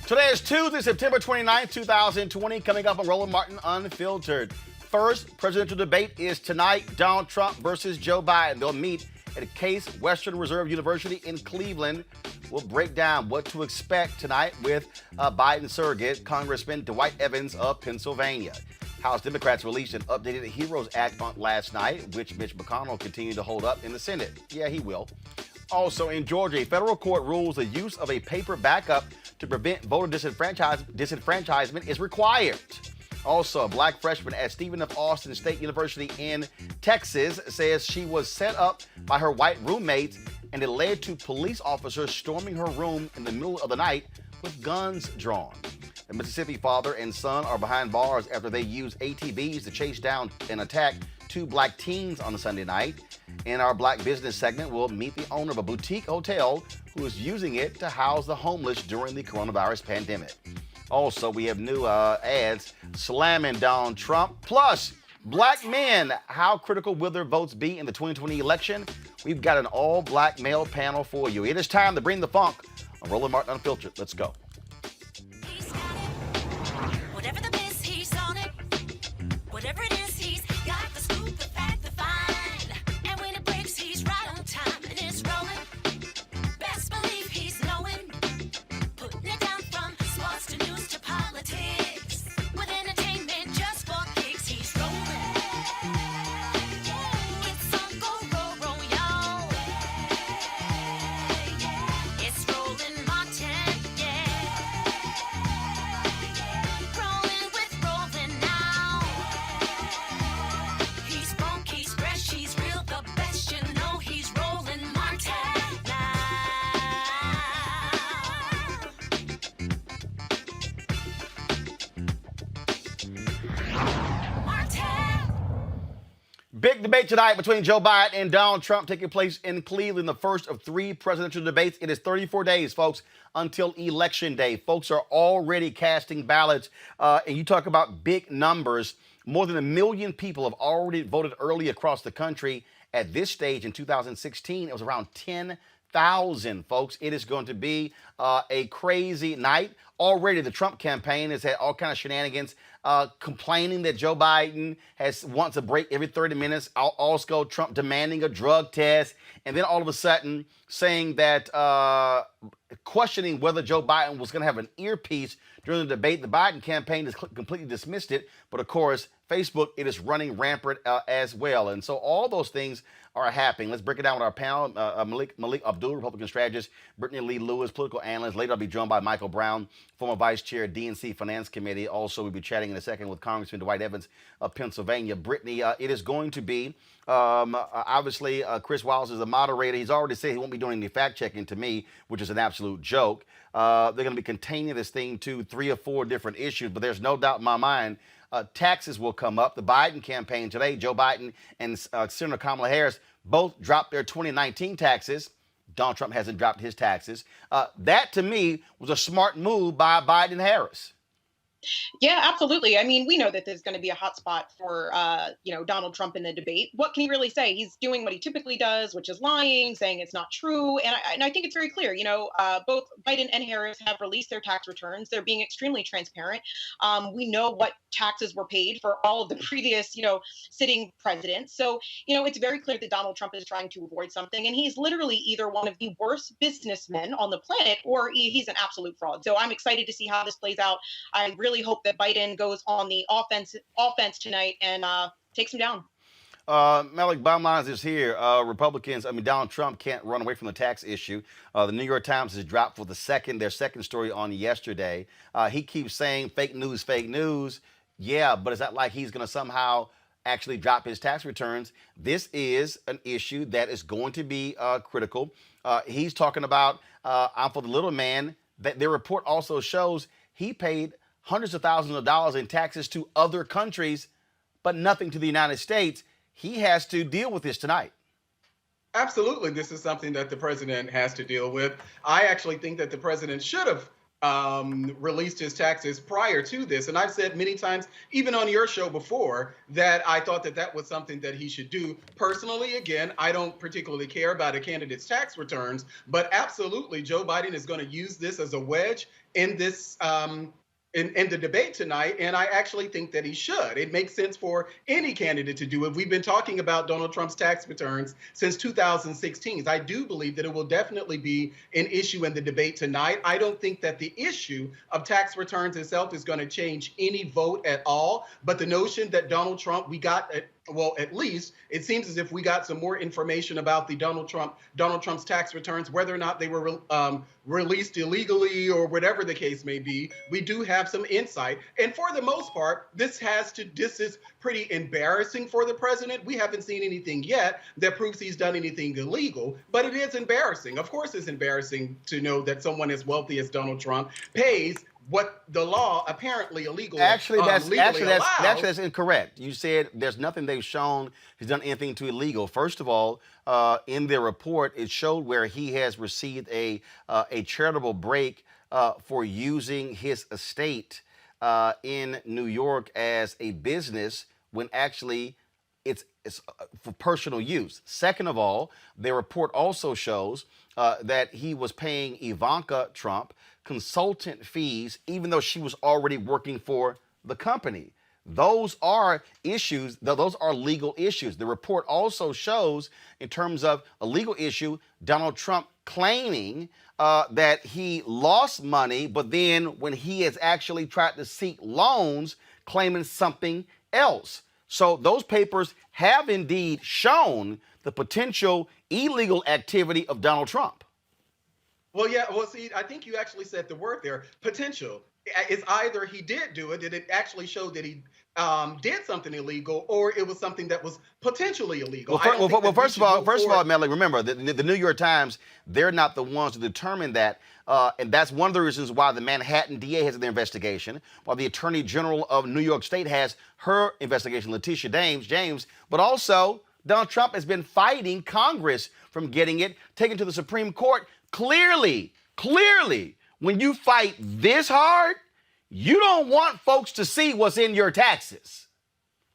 Today is Tuesday, September 29th, 2020. Coming up on Roland Martin Unfiltered. First presidential debate is tonight. Donald Trump versus Joe Biden. They'll meet at Case Western Reserve University in Cleveland. We'll break down what to expect tonight with Biden surrogate, Congressman Dwight Evans of Pennsylvania. House Democrats released an updated HEROES Act last night, which Mitch McConnell continued to hold up in the Senate. Yeah, he will. Also in Georgia, a federal court rules the use of a paper backup to prevent voter disenfranchisement is required. Also, a black freshman at Stephen F. Austin State University in Texas says she was set up by her white roommates, and it led to police officers storming her room in the middle of the night with guns drawn. The Mississippi father and son are behind bars after they used ATVs to chase down and attack two black teens on a Sunday night. In our Black Business segment, we'll meet the owner of a boutique hotel who is using it to house the homeless during the coronavirus pandemic. Also, we have new ads slamming Donald Trump. Plus, black men, how critical will their votes be in the 2020 election? We've got an all-black male panel for you. It is time to bring the funk on Roland Martin Unfiltered. Let's go. Whatever the biz, he's on it. Whatever it is, he's got the scoop, the fact, the find. And when it breaks, he's right on time and it's rolling. Best believe he's knowing. Putting it down from sports to news to politics. With entertainment just for kicks, he's rolling. It's on go, y'all. It's Roland Martin, rolling with Roland now. He's funky, he's fresh, he's real, the best, you know he's Roland Martin now. Martin. Big debate tonight between Joe Biden and Donald Trump taking place in Cleveland, the first of three presidential debates. It is 34 days, folks, until Election Day. Folks are already casting ballots, and you talk about big numbers. More than 1 million people have already voted early across the country. At this stage in 2016, it was around 10,000, folks. It is going to be a crazy night. Already, the Trump campaign has had all kinds of shenanigans, complaining that Joe Biden wants a break every 30 minutes. Also, Trump demanding a drug test, and then all of a sudden saying that, questioning whether Joe Biden was going to have an earpiece during the debate. The Biden campaign has completely dismissed it, but of course, Facebook, it is running rampant as well. And so all those things are happening. Let's break it down with our panel. Malik Abdul, Republican strategist, Brittany Lee Lewis, political analyst. Later, I'll be joined by Michael Brown, former vice chair, DNC Finance Committee. Also, we'll be chatting in a second with Congressman Dwight Evans of Pennsylvania. Brittany, it is going to be, obviously, Chris Wallace is the moderator. He's already said he won't be doing any fact-checking to me, which is an absolute joke. They're going to be containing this thing to 3 or 4 different issues, but there's no doubt in my mind taxes will come up. The Biden campaign today, Joe Biden and Senator Kamala Harris both dropped their 2019 taxes. Donald Trump hasn't dropped his taxes. That, to me, was a smart move by Biden and Harris. Yeah, absolutely. I mean, we know that there's going to be a hot spot for, Donald Trump in the debate. What can he really say? He's doing what he typically does, which is lying, saying it's not true. And I think it's very clear, both Biden and Harris have released their tax returns. They're being extremely transparent. We know what taxes were paid for all of the previous, sitting presidents. So, it's very clear that Donald Trump is trying to avoid something. And he's literally either one of the worst businessmen on the planet or he's an absolute fraud. So I'm excited to see how this plays out. I really hope that Biden goes on the offense tonight and takes him down. Malik, bottom line is here. Republicans, Donald Trump can't run away from the tax issue. The New York Times has dropped for their second story on yesterday. He keeps saying fake news, fake news. Yeah, but is that like he's going to somehow actually drop his tax returns? This is an issue that is going to be critical. He's talking about, I'm for the little man. Their report also shows he paid hundreds of thousands of dollars in taxes to other countries, but nothing to the United States. He has to deal with this tonight. Absolutely. This is something that the president has to deal with. I actually think that the president should have released his taxes prior to this. And I've said many times, even on your show before, that I thought that that was something that he should do. Personally, again, I don't particularly care about a candidate's tax returns, but absolutely, Joe Biden is going to use this as a wedge in this. In the debate tonight, and I actually think that he should. It makes sense for any candidate to do it. We've been talking about Donald Trump's tax returns since 2016. I do believe that it will definitely be an issue in the debate tonight. I don't think that the issue of tax returns itself is going to change any vote at all, but the notion that Donald Trump, well, at least it seems as if we got some more information about the Donald Trump's tax returns, whether or not they were released illegally or whatever the case may be. We do have some insight, and for the most part, this is pretty embarrassing for the president. We haven't seen anything yet that proves he's done anything illegal, but it is embarrassing. Of course, it's embarrassing to know that someone as wealthy as Donald Trump pays what the law apparently illegal. That's incorrect. You said there's nothing they've shown he's done anything too illegal. First of all, in their report, it showed where he has received a charitable break for using his estate in New York as a business when actually it's for personal use. Second of all, their report also shows that he was paying Ivanka Trump consultant fees, even though she was already working for the company. Those are issues, those are legal issues. The report also shows, in terms of a legal issue, Donald Trump claiming that he lost money, but then when he has actually tried to seek loans, claiming something else. So those papers have indeed shown the potential illegal activity of Donald Trump. Well, yeah. Well, see, I think you actually said the word there, potential. It's either he did do it, did it actually show that he did something illegal, or it was something that was potentially illegal. First of all, Melly, remember, the New York Times, they're not the ones to determine that. And that's one of the reasons why the Manhattan DA has their investigation, while the Attorney General of New York State has her investigation, Letitia James. But also, Donald Trump has been fighting Congress from getting it taken to the Supreme Court. Clearly, when you fight this hard, you don't want folks to see what's in your taxes.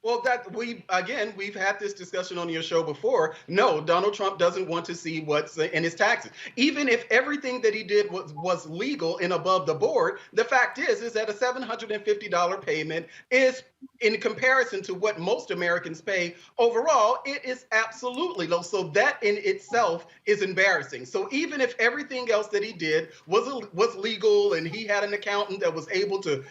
Well, we've had this discussion on your show before. No, Donald Trump doesn't want to see what's in his taxes. Even if everything that he did was legal and above the board, the fact is that a $750 payment is, in comparison to what most Americans pay overall, it is absolutely low. So that in itself is embarrassing. So even if everything else that he did was legal and he had an accountant that was able to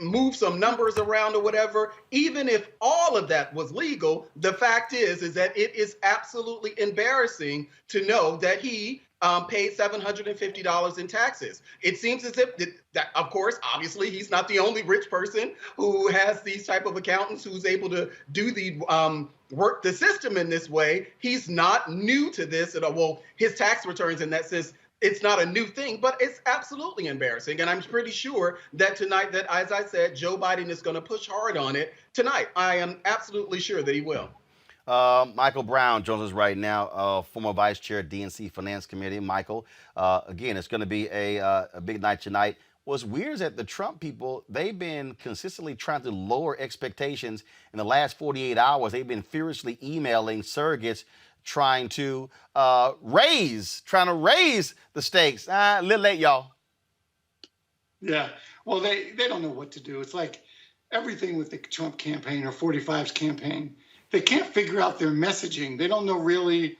move some numbers around or whatever, even if all of that was legal, the fact is that it is absolutely embarrassing to know that he paid $750 in taxes. It seems as if that, of course, obviously, he's not the only rich person who has these type of accountants who's able to do the work the system in this way. He's not new to this at all. Well, his tax returns in that sense, it's not a new thing, but it's absolutely embarrassing. And I'm pretty sure that tonight, that, as I said, Joe Biden is going to push hard on it tonight. I am absolutely sure that he will. Michael Brown joins us right now, former vice chair, DNC Finance Committee. Michael, again, it's going to be a big night tonight. What's weird is that the Trump people, they've been consistently trying to lower expectations. In the last 48 hours, they've been furiously emailing surrogates trying to raise the stakes. A little late, y'all. Yeah, well, they don't know what to do. It's like everything with the Trump campaign or 45's campaign. They can't figure out their messaging. They don't know really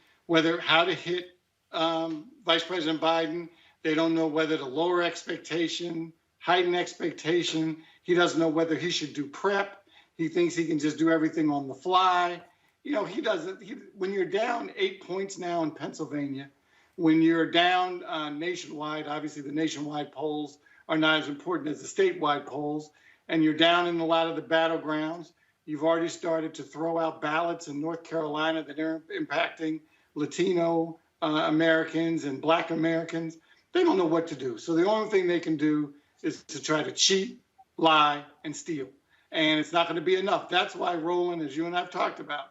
how to hit Vice President Biden. They don't know whether to lower expectation, heighten expectation. He doesn't know whether he should do prep. He thinks he can just do everything on the fly. You know, he doesn't. When you're down 8 points now in Pennsylvania, when you're down nationwide, obviously the nationwide polls are not as important as the statewide polls, and you're down in a lot of the battlegrounds. You've already started to throw out ballots in North Carolina that are impacting Latino Americans and Black Americans. They don't know what to do. So the only thing they can do is to try to cheat, lie, and steal. And it's not going to be enough. That's why, Roland, as you and I've talked about,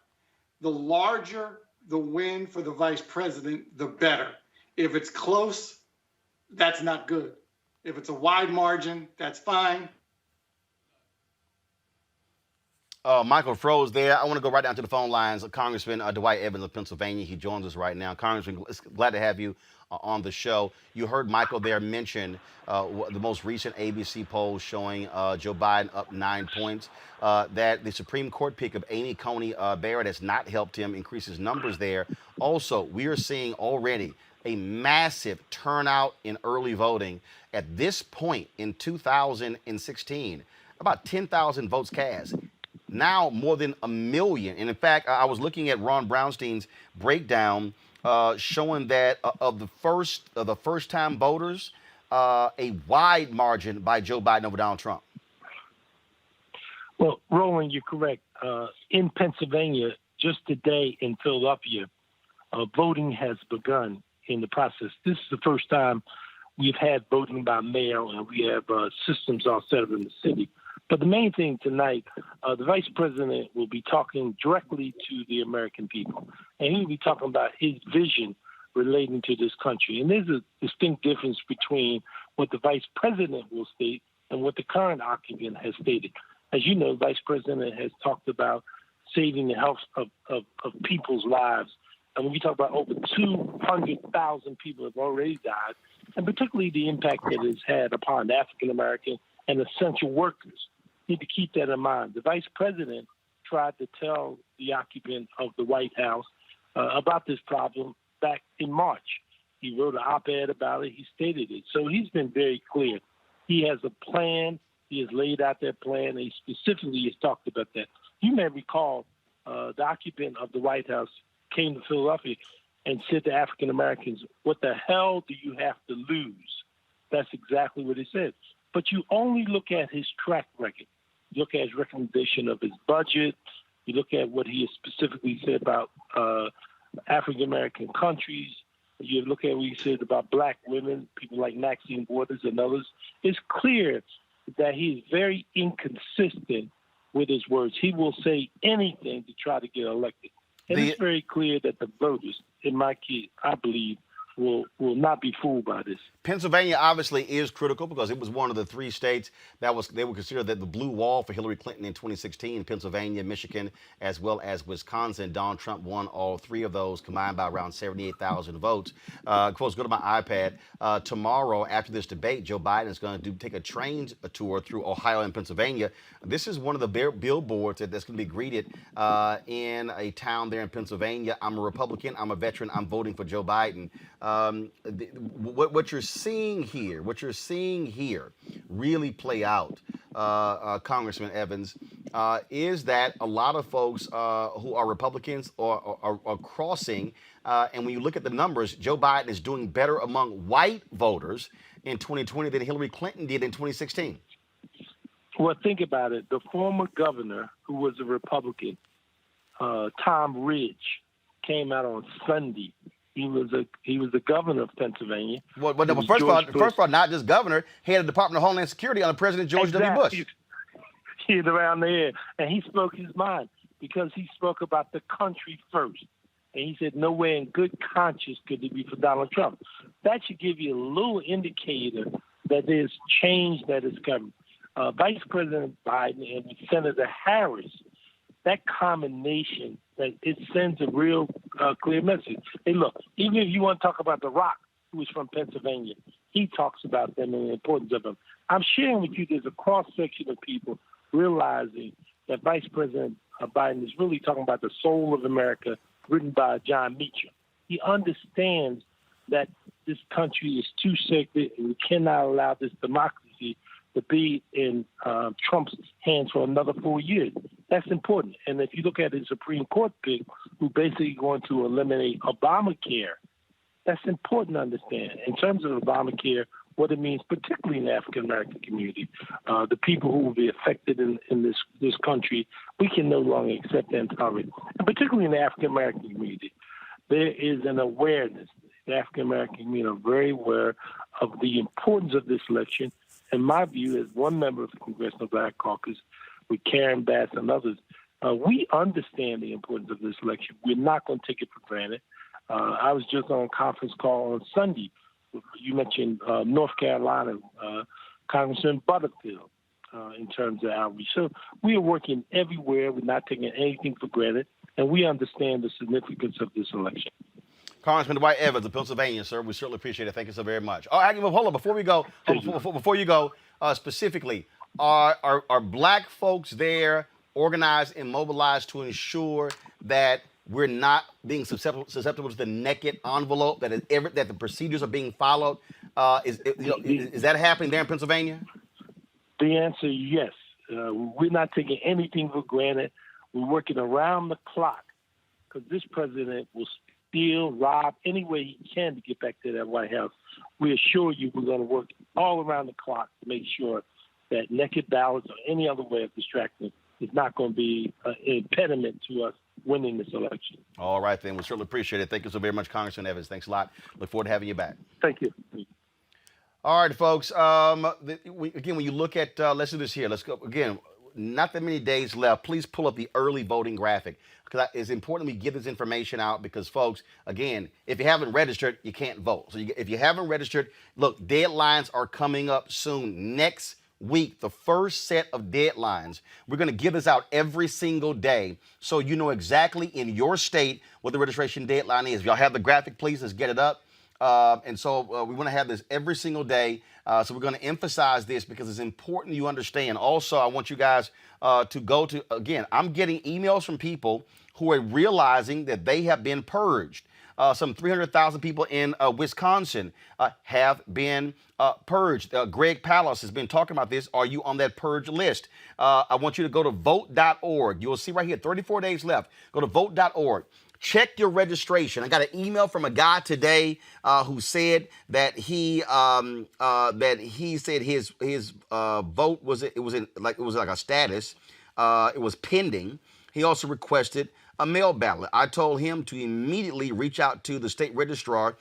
the larger the win for the vice president, the better. If it's close, that's not good. If it's a wide margin, that's fine. Michael froze there. I want to go right down to the phone lines. Congressman Dwight Evans of Pennsylvania. He joins us right now. Congressman, glad to have you on the show. You heard Michael there mention the most recent ABC poll showing Joe Biden up 9 points. That the Supreme Court pick of Amy Coney Barrett has not helped him increase his numbers there. Also, we are seeing already a massive turnout in early voting. At this point in 2016, about 10,000 votes cast. Now more than a million. And in fact, I was looking at Ron Brownstein's breakdown showing that of the first time voters, a wide margin by Joe Biden over Donald Trump. Well, Roland, you're correct. In Pennsylvania, just today in Philadelphia, voting has begun in the process. This is the first time we've had voting by mail, and we have systems all set up in the city. But the main thing tonight, the vice president will be talking directly to the American people, and he'll be talking about his vision relating to this country. And there's a distinct difference between what the vice president will state and what the current occupant has stated. As you know, the vice president has talked about saving the health of people's lives. And when we talk about over 200,000 people have already died, and particularly the impact that it's had upon African American and essential workers. Need to keep that in mind. The vice president tried to tell the occupant of the White House about this problem back in March. He wrote an op-ed about it. He stated it. So he's been very clear. He has a plan. He has laid out that plan. And he specifically has talked about that. You may recall the occupant of the White House came to Philadelphia and said to African Americans, "What the hell do you have to lose?" That's exactly what he said. But you only look at his track record. You look at his recommendation of his budget. You look at what he has specifically said about African-American countries. You look at what he said about black women, people like Maxine Waters and others. It's clear that he is very inconsistent with his words. He will say anything to try to get elected. And it's very clear that the voters, in my case, I believe, will not be fooled by this. Pennsylvania obviously is critical because it was one of the three states that they would consider that the blue wall for Hillary Clinton in 2016, Pennsylvania, Michigan, as well as Wisconsin. Donald Trump won all three of those combined by around 78,000 votes. Of course, go to my iPad. Tomorrow, after this debate, Joe Biden is going to take a train tour through Ohio and Pennsylvania. This is one of the billboards that's going to be greeted in a town there in Pennsylvania. I'm a Republican. I'm a veteran. I'm voting for Joe Biden. What you're seeing here really play out, Congressman Evans, is that a lot of folks who are Republicans are crossing, and when you look at the numbers, Joe Biden is doing better among white voters in 2020 than Hillary Clinton did in 2016. Well, think about it. The former governor, who was a Republican, Tom Ridge, came out on Sunday. He was the governor of Pennsylvania. Well, first of all, not just governor, head of the Department of Homeland Security under President George W. Bush. He's around there, and he spoke his mind because he spoke about the country first. And he said, nowhere in good conscience could it be for Donald Trump. That should give you a little indicator that there's change that is coming. Vice President Biden and Senator Harris, that combination, that it sends a real clear message. Hey, look, even if you want to talk about The Rock, who is from Pennsylvania, he talks about them and the importance of them. I'm sharing with you there's a cross-section of people realizing that Vice President Biden is really talking about the soul of America, written by John Meacham. He understands that this country is too sacred and we cannot allow this democracy to be in Trump's hands for another 4 years. That's important. And if you look at the Supreme Court pick, who basically going to eliminate Obamacare, that's important to understand. In terms of Obamacare, what it means, particularly in the African-American community, the people who will be affected in this country, we can no longer accept and tolerate. And particularly in the African-American community, there is an awareness. The African-American community are very aware of the importance of this election. In my view, as one member of the Congressional Black Caucus, with Karen Bass and others, we understand the importance of this election. We're not going to take it for granted. I was just on a conference call on Sunday You mentioned North Carolina, Congressman Butterfield, in terms of outreach. So we are working everywhere. We're not taking anything for granted, and we understand the significance of this election. Congressman Dwight Evans of Pennsylvania, sir. We certainly appreciate it. Thank you so very much. Oh, hold on. Before we go, before you go, specifically, are black folks there organized and mobilized to ensure that we're not being susceptible to the naked envelope, that the procedures are being followed? Is that happening there in Pennsylvania? The answer is yes. We're not taking anything for granted. We're working around the clock because this president will steal, rob, any way he can to get back to that White House. We assure you we're going to work all around the clock to make sure that naked ballots or any other way of distracting is not going to be an impediment to us winning this election. All right, then. We certainly appreciate it. Thank you so very much, Congressman Evans. Thanks a lot. Look forward to having you back. Thank you. All right, folks. Again, when you look at, let's do this here. Let's go again. Not that many days left. Please pull up the early voting graphic because it's important we give this information out because, folks, again, if you haven't registered, you can't vote. So if you haven't registered, look, deadlines are coming up soon. Next week, the first set of deadlines. We're going to give this out every single day so you know exactly in your state what the registration deadline is. If y'all have the graphic, please, let's get it up. And so we want to have this every single day. So we're going to emphasize this because it's important you understand. Also, I want you guys to go to, again, I'm getting emails from people who are realizing that they have been purged. Some 300,000 people in Wisconsin have been purged. Greg Pallas has been talking about this. Are you on that purge list? I want you to go to vote.org. You'll see right here, 34 days left. Go to vote.org. Check your registration. I got an email from a guy today who said that he said his vote was like a status. It was pending. He also requested a mail ballot. I told him to immediately reach out to the state registrar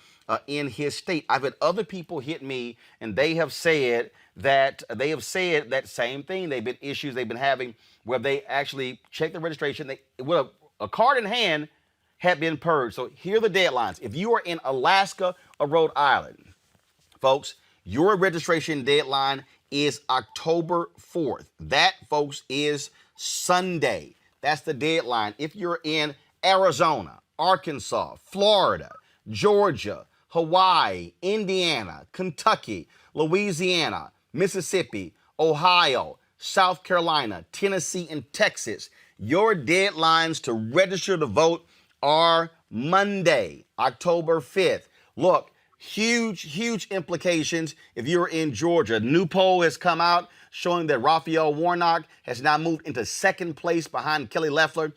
in his state. I've had other people hit me, and they have said that same thing. They've been issues they've been having where they actually check the registration. They with a card in hand had been purged. So here are the deadlines. If you are in Alaska or Rhode Island, folks, your registration deadline is October 4th. That, folks, is Sunday. That's the deadline. If you're in Arizona, Arkansas, Florida, Georgia, Hawaii, Indiana, Kentucky, Louisiana, Mississippi, Ohio, South Carolina, Tennessee, and Texas, your deadlines to register to vote are Monday, October 5th. Look, huge implications if you're in Georgia. A new poll has come out showing that Raphael Warnock has now moved into second place behind Kelly Loeffler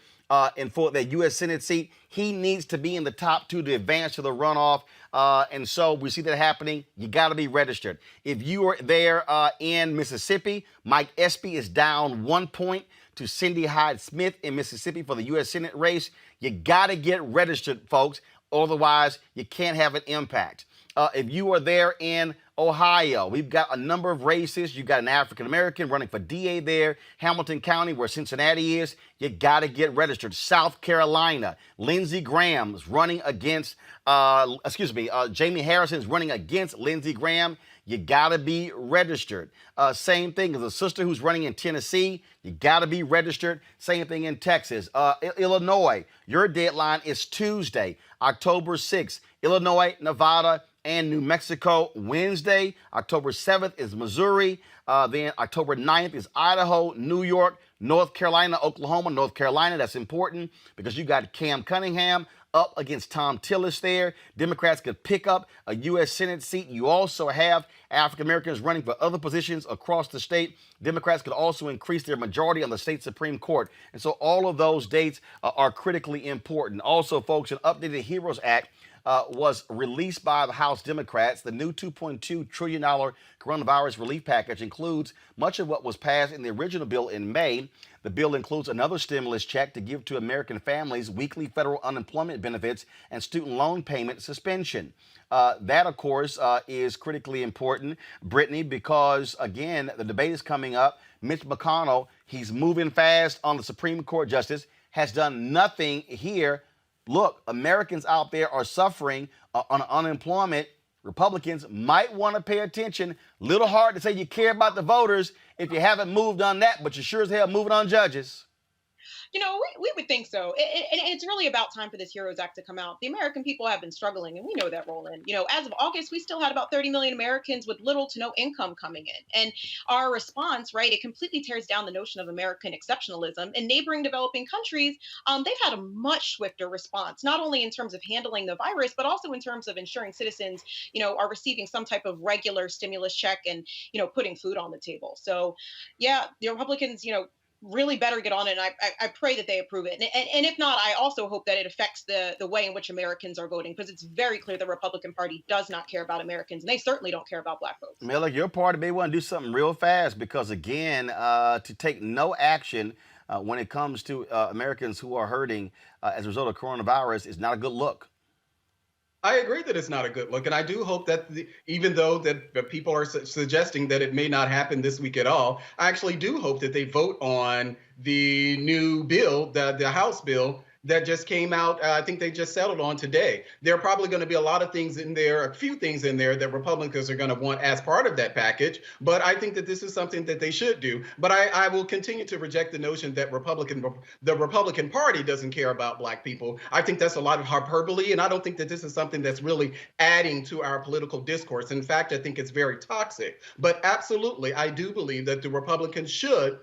and for that U.S. Senate seat. He needs to be in the top two to advance to the runoff. And so we see that happening. You got to be registered. If you are there in Mississippi, Mike Espy is down 1 point to Cindy Hyde-Smith in Mississippi for the U.S. Senate race. You got to get registered, folks. Otherwise, you can't have an impact. If you are there in Ohio, we've got a number of races. You've got an African-American running for DA there. Hamilton County, where Cincinnati is, you got to get registered. South Carolina, Lindsey Graham's running against, Jamie Harrison's running against Lindsey Graham. You got to be registered. Same thing as a sister who's running in Tennessee. You got to be registered. Same thing in Texas. Illinois, your deadline is Tuesday, October 6th. Illinois, Nevada, and New Mexico. Wednesday, October 7th is Missouri. Then October 9th is Idaho, New York, North Carolina, Oklahoma, North Carolina. That's important because you got Cam Cunningham up against Tom Tillis there. Democrats could pick up a U.S. Senate seat. You also have African Americans running for other positions across the state. Democrats could also increase their majority on the state Supreme Court. And so all of those dates are critically important. Also, folks, an updated HEROES Act was released by the House Democrats. The new $2.2 trillion coronavirus relief package includes much of what was passed in the original bill in May. The bill includes another stimulus check to give to American families weekly federal unemployment benefits and student loan payment suspension. That, of course, is critically important, Brittany, because, again, the debate is coming up. Mitch McConnell, he's moving fast on the Supreme Court justice, has done nothing here. Look, Americans out there are suffering on unemployment Republicans might want to pay attention. Little hard to say you care about the voters if you haven't moved on that, but you sure as hell moving on judges. We would think so. And it's really about time for this HEROES Act to come out. The American people have been struggling, and we know that, Roland. As of August, we still had about 30 million Americans with little to no income coming in. And our response, right, it completely tears down the notion of American exceptionalism. In neighboring developing countries, they've had a much swifter response, not only in terms of handling the virus, but also in terms of ensuring citizens, are receiving some type of regular stimulus check and, putting food on the table. So, yeah, the Republicans, really better get on it. And I pray that they approve it. And if not, I also hope that it affects the way in which Americans are voting, because it's very clear the Republican Party does not care about Americans, and they certainly don't care about Black folks. Miller, your party may want to do something real fast because, again, to take no action when it comes to Americans who are hurting as a result of coronavirus is not a good look. I agree that it's not a good look, and I do hope that even though that the people are suggesting that it may not happen this week at all, I actually do hope that they vote on the new bill, the House bill that just came out. I think they just settled on today. There are probably going to be a lot of things in there, a few things in there that Republicans are going to want as part of that package. But I think that this is something that they should do. But I will continue to reject the notion that the Republican Party doesn't care about Black people. I think that's a lot of hyperbole, and I don't think that this is something that's really adding to our political discourse. In fact, I think it's very toxic. But absolutely, I do believe that the Republicans should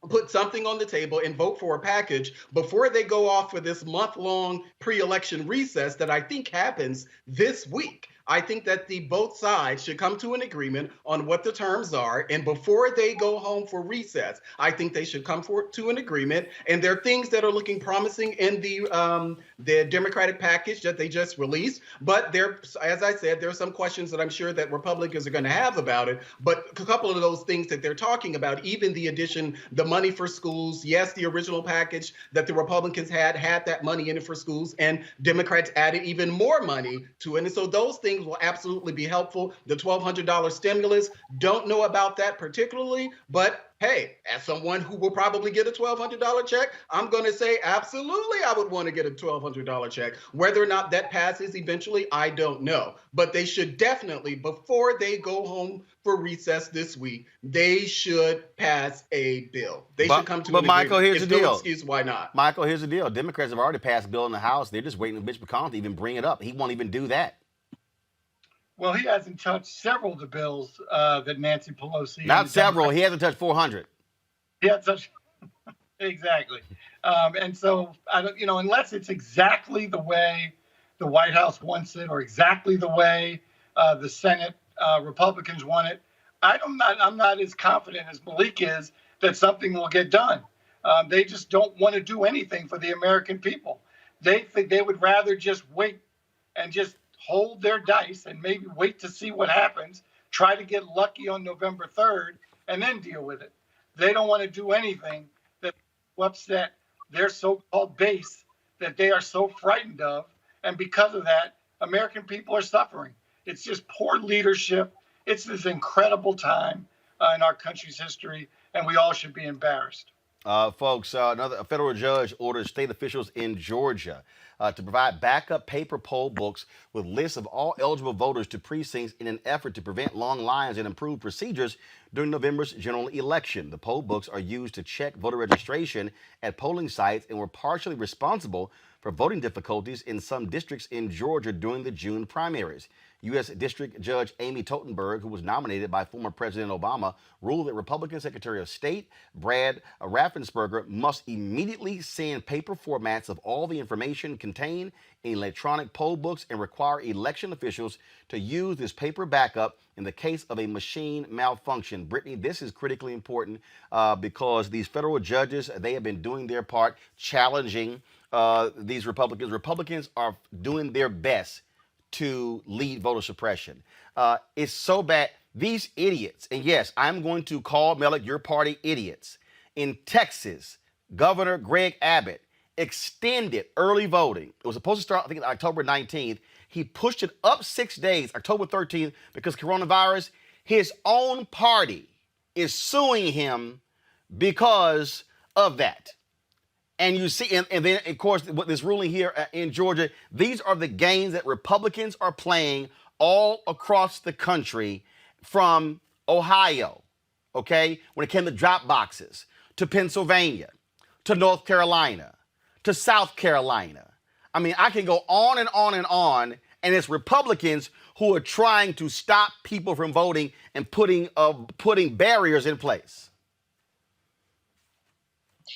put something on the table and vote for a package before they go off for this month-long pre-election recess that I think happens this week. I think that both sides should come to an agreement on what the terms are, and before they go home for recess, I think they should come to an agreement. And there are things that are looking promising in the Democratic package that they just released. But as I said, there are some questions that I'm sure that Republicans are going to have about it. But a couple of those things that they're talking about, even the addition, the money for schools, yes, the original package that the Republicans had that money in it for schools, and Democrats added even more money to it. And so those things will absolutely be helpful. The $1,200 stimulus, don't know about that particularly, but hey, as someone who will probably get a $1,200 check, I'm going to say absolutely I would want to get a $1,200 check. Whether or not that passes eventually, I don't know. But they should definitely, before they go home for recess this week, they should pass a bill. They should come to an agreement. But Michael, here's the deal. No excuse why not. Michael, here's the deal. Democrats have already passed a bill in the House. They're just waiting for Mitch McConnell to even bring it up. He won't even do that. Well, he hasn't touched several of the bills that Nancy Pelosi. Not several. He hasn't touched 400. He hasn't touched. Exactly. And so, I don't, unless it's exactly the way the White House wants it, or exactly the way the Senate Republicans want it, I'm not as confident as Malik is that something will get done. They just don't want to do anything for the American people. They think they would rather just wait and just hold their dice and maybe wait to see what happens, try to get lucky on November 3rd, and then deal with it. They don't want to do anything that will upset their so-called base that they are so frightened of. And because of that, American people are suffering. It's just poor leadership. It's this incredible time in our country's history, and we all should be embarrassed. Folks, a federal judge orders state officials in Georgia to provide backup paper poll books with lists of all eligible voters to precincts in an effort to prevent long lines and improve procedures during November's general election. The poll books are used to check voter registration at polling sites and were partially responsible for voting difficulties in some districts in Georgia during the June primaries. U.S. District Judge Amy Totenberg, who was nominated by former President Obama, ruled that Republican Secretary of State Brad Raffensperger must immediately send paper formats of all the information contained in electronic poll books and require election officials to use this paper backup in the case of a machine malfunction. Brittany, this is critically important because these federal judges, they have been doing their part challenging these Republicans. Republicans are doing their best to lead voter suppression. It's so bad. These idiots, and yes, I'm going to call Malik your party idiots. In Texas, Governor Greg Abbott extended early voting. It was supposed to start, I think, October 19th. He pushed it up 6 days, October 13th, because coronavirus. His own party is suing him because of that. And you see, and then, of course, what this ruling here in Georgia, these are the games that Republicans are playing all across the country, from Ohio, okay, when it came to drop boxes, to Pennsylvania, to North Carolina, to South Carolina. I mean, I can go on and on and on, and it's Republicans who are trying to stop people from voting and putting barriers in place.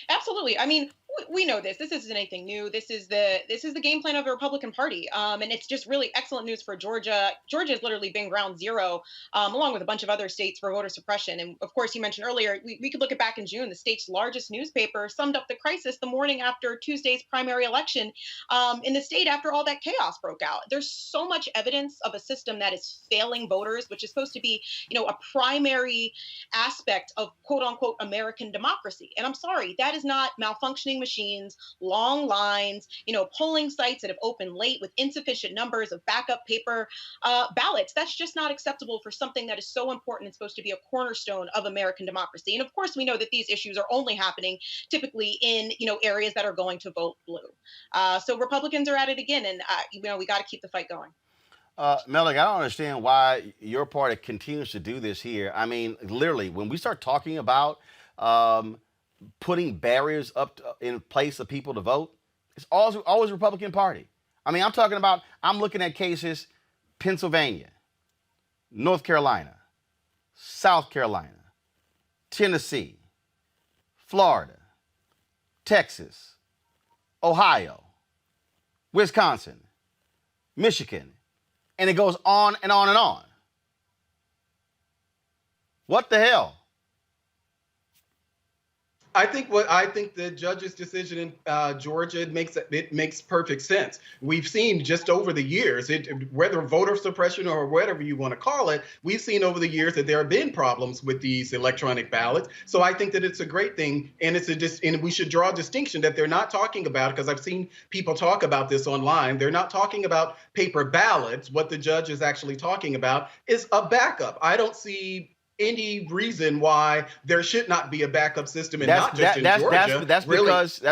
Absolutely. I mean, we know this. This isn't anything new. This is the game plan of the Republican Party, and it's just really excellent news for Georgia. Georgia has literally been ground zero, along with a bunch of other states, for voter suppression. And of course, you mentioned earlier, we could look at back in June. The state's largest newspaper summed up the crisis the morning after Tuesday's primary election in the state after all that chaos broke out. There's so much evidence of a system that is failing voters, which is supposed to be, a primary aspect of quote unquote American democracy. And I'm sorry, that is not malfunctioning machines, long lines, polling sites that have opened late with insufficient numbers of backup paper ballots. That's just not acceptable for something that is so important and supposed to be a cornerstone of American democracy. And of course, we know that these issues are only happening typically in, areas that are going to vote blue. So Republicans are at it again, and we got to keep the fight going. Melik, I don't understand why your party continues to do this here. I mean, literally, when we start talking about putting barriers in place of people to vote, it's always Republican Party. I mean, I'm looking at cases: Pennsylvania, North Carolina, South Carolina, Tennessee, Florida, Texas, Ohio, Wisconsin, Michigan, and it goes on and on and on. What the hell? I think the judge's decision in Georgia, it makes perfect sense. We've seen just over the years, whether voter suppression or whatever you want to call it, we've seen over the years that there have been problems with these electronic ballots. So I think that it's a great thing, and and we should draw a distinction that they're not talking about, because I've seen people talk about this online. They're not talking about paper ballots. What the judge is actually talking about is a backup. I don't see any reason why there should not be a backup system, and not just in Georgia. That's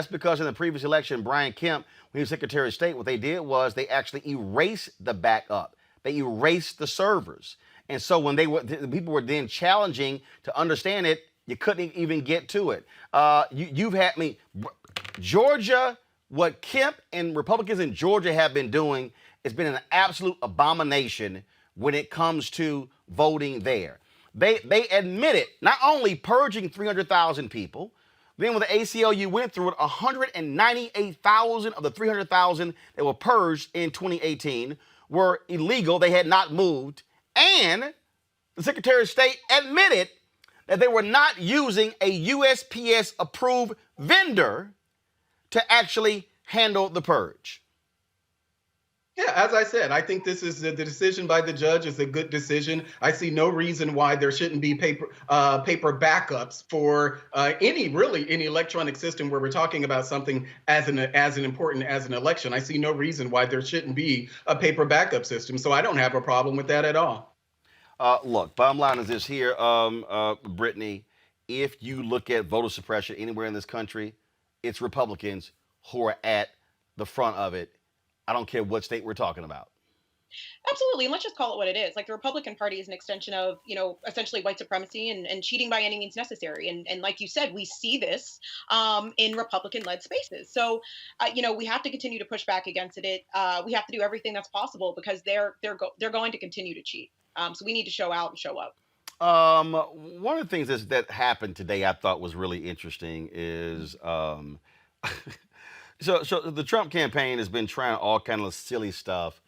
because in the previous election, Brian Kemp, when he was Secretary of State, what they did was they actually erased the backup. They erased the servers. And so when the people were then challenging to understand it, you couldn't even get to it. Georgia, what Kemp and Republicans in Georgia have been doing has been an absolute abomination when it comes to voting there. They admitted not only purging 300,000 people, then with the ACLU went through it, 198,000 of the 300,000 that were purged in 2018 were illegal. They had not moved. And the Secretary of State admitted that they were not using a USPS approved vendor to actually handle the purge. Yeah, as I said, I think the decision by the judge is a good decision. I see no reason why there shouldn't be paper backups for any electronic system where we're talking about something as important as an election. I see no reason why there shouldn't be a paper backup system. So I don't have a problem with that at all. Look, bottom line is this here, Brittany. If you look at voter suppression anywhere in this country, it's Republicans who are at the front of it. I don't care what state we're talking about. Absolutely. And let's just call it what it is. Like, the Republican Party is an extension of, essentially white supremacy and cheating by any means necessary. And like you said, we see this in Republican-led spaces. So, we have to continue to push back against it. We have to do everything that's possible, because they're going to continue to cheat. So we need to show out and show up. One of the things that happened today I thought was really interesting is So the Trump campaign has been trying all kind of silly stuff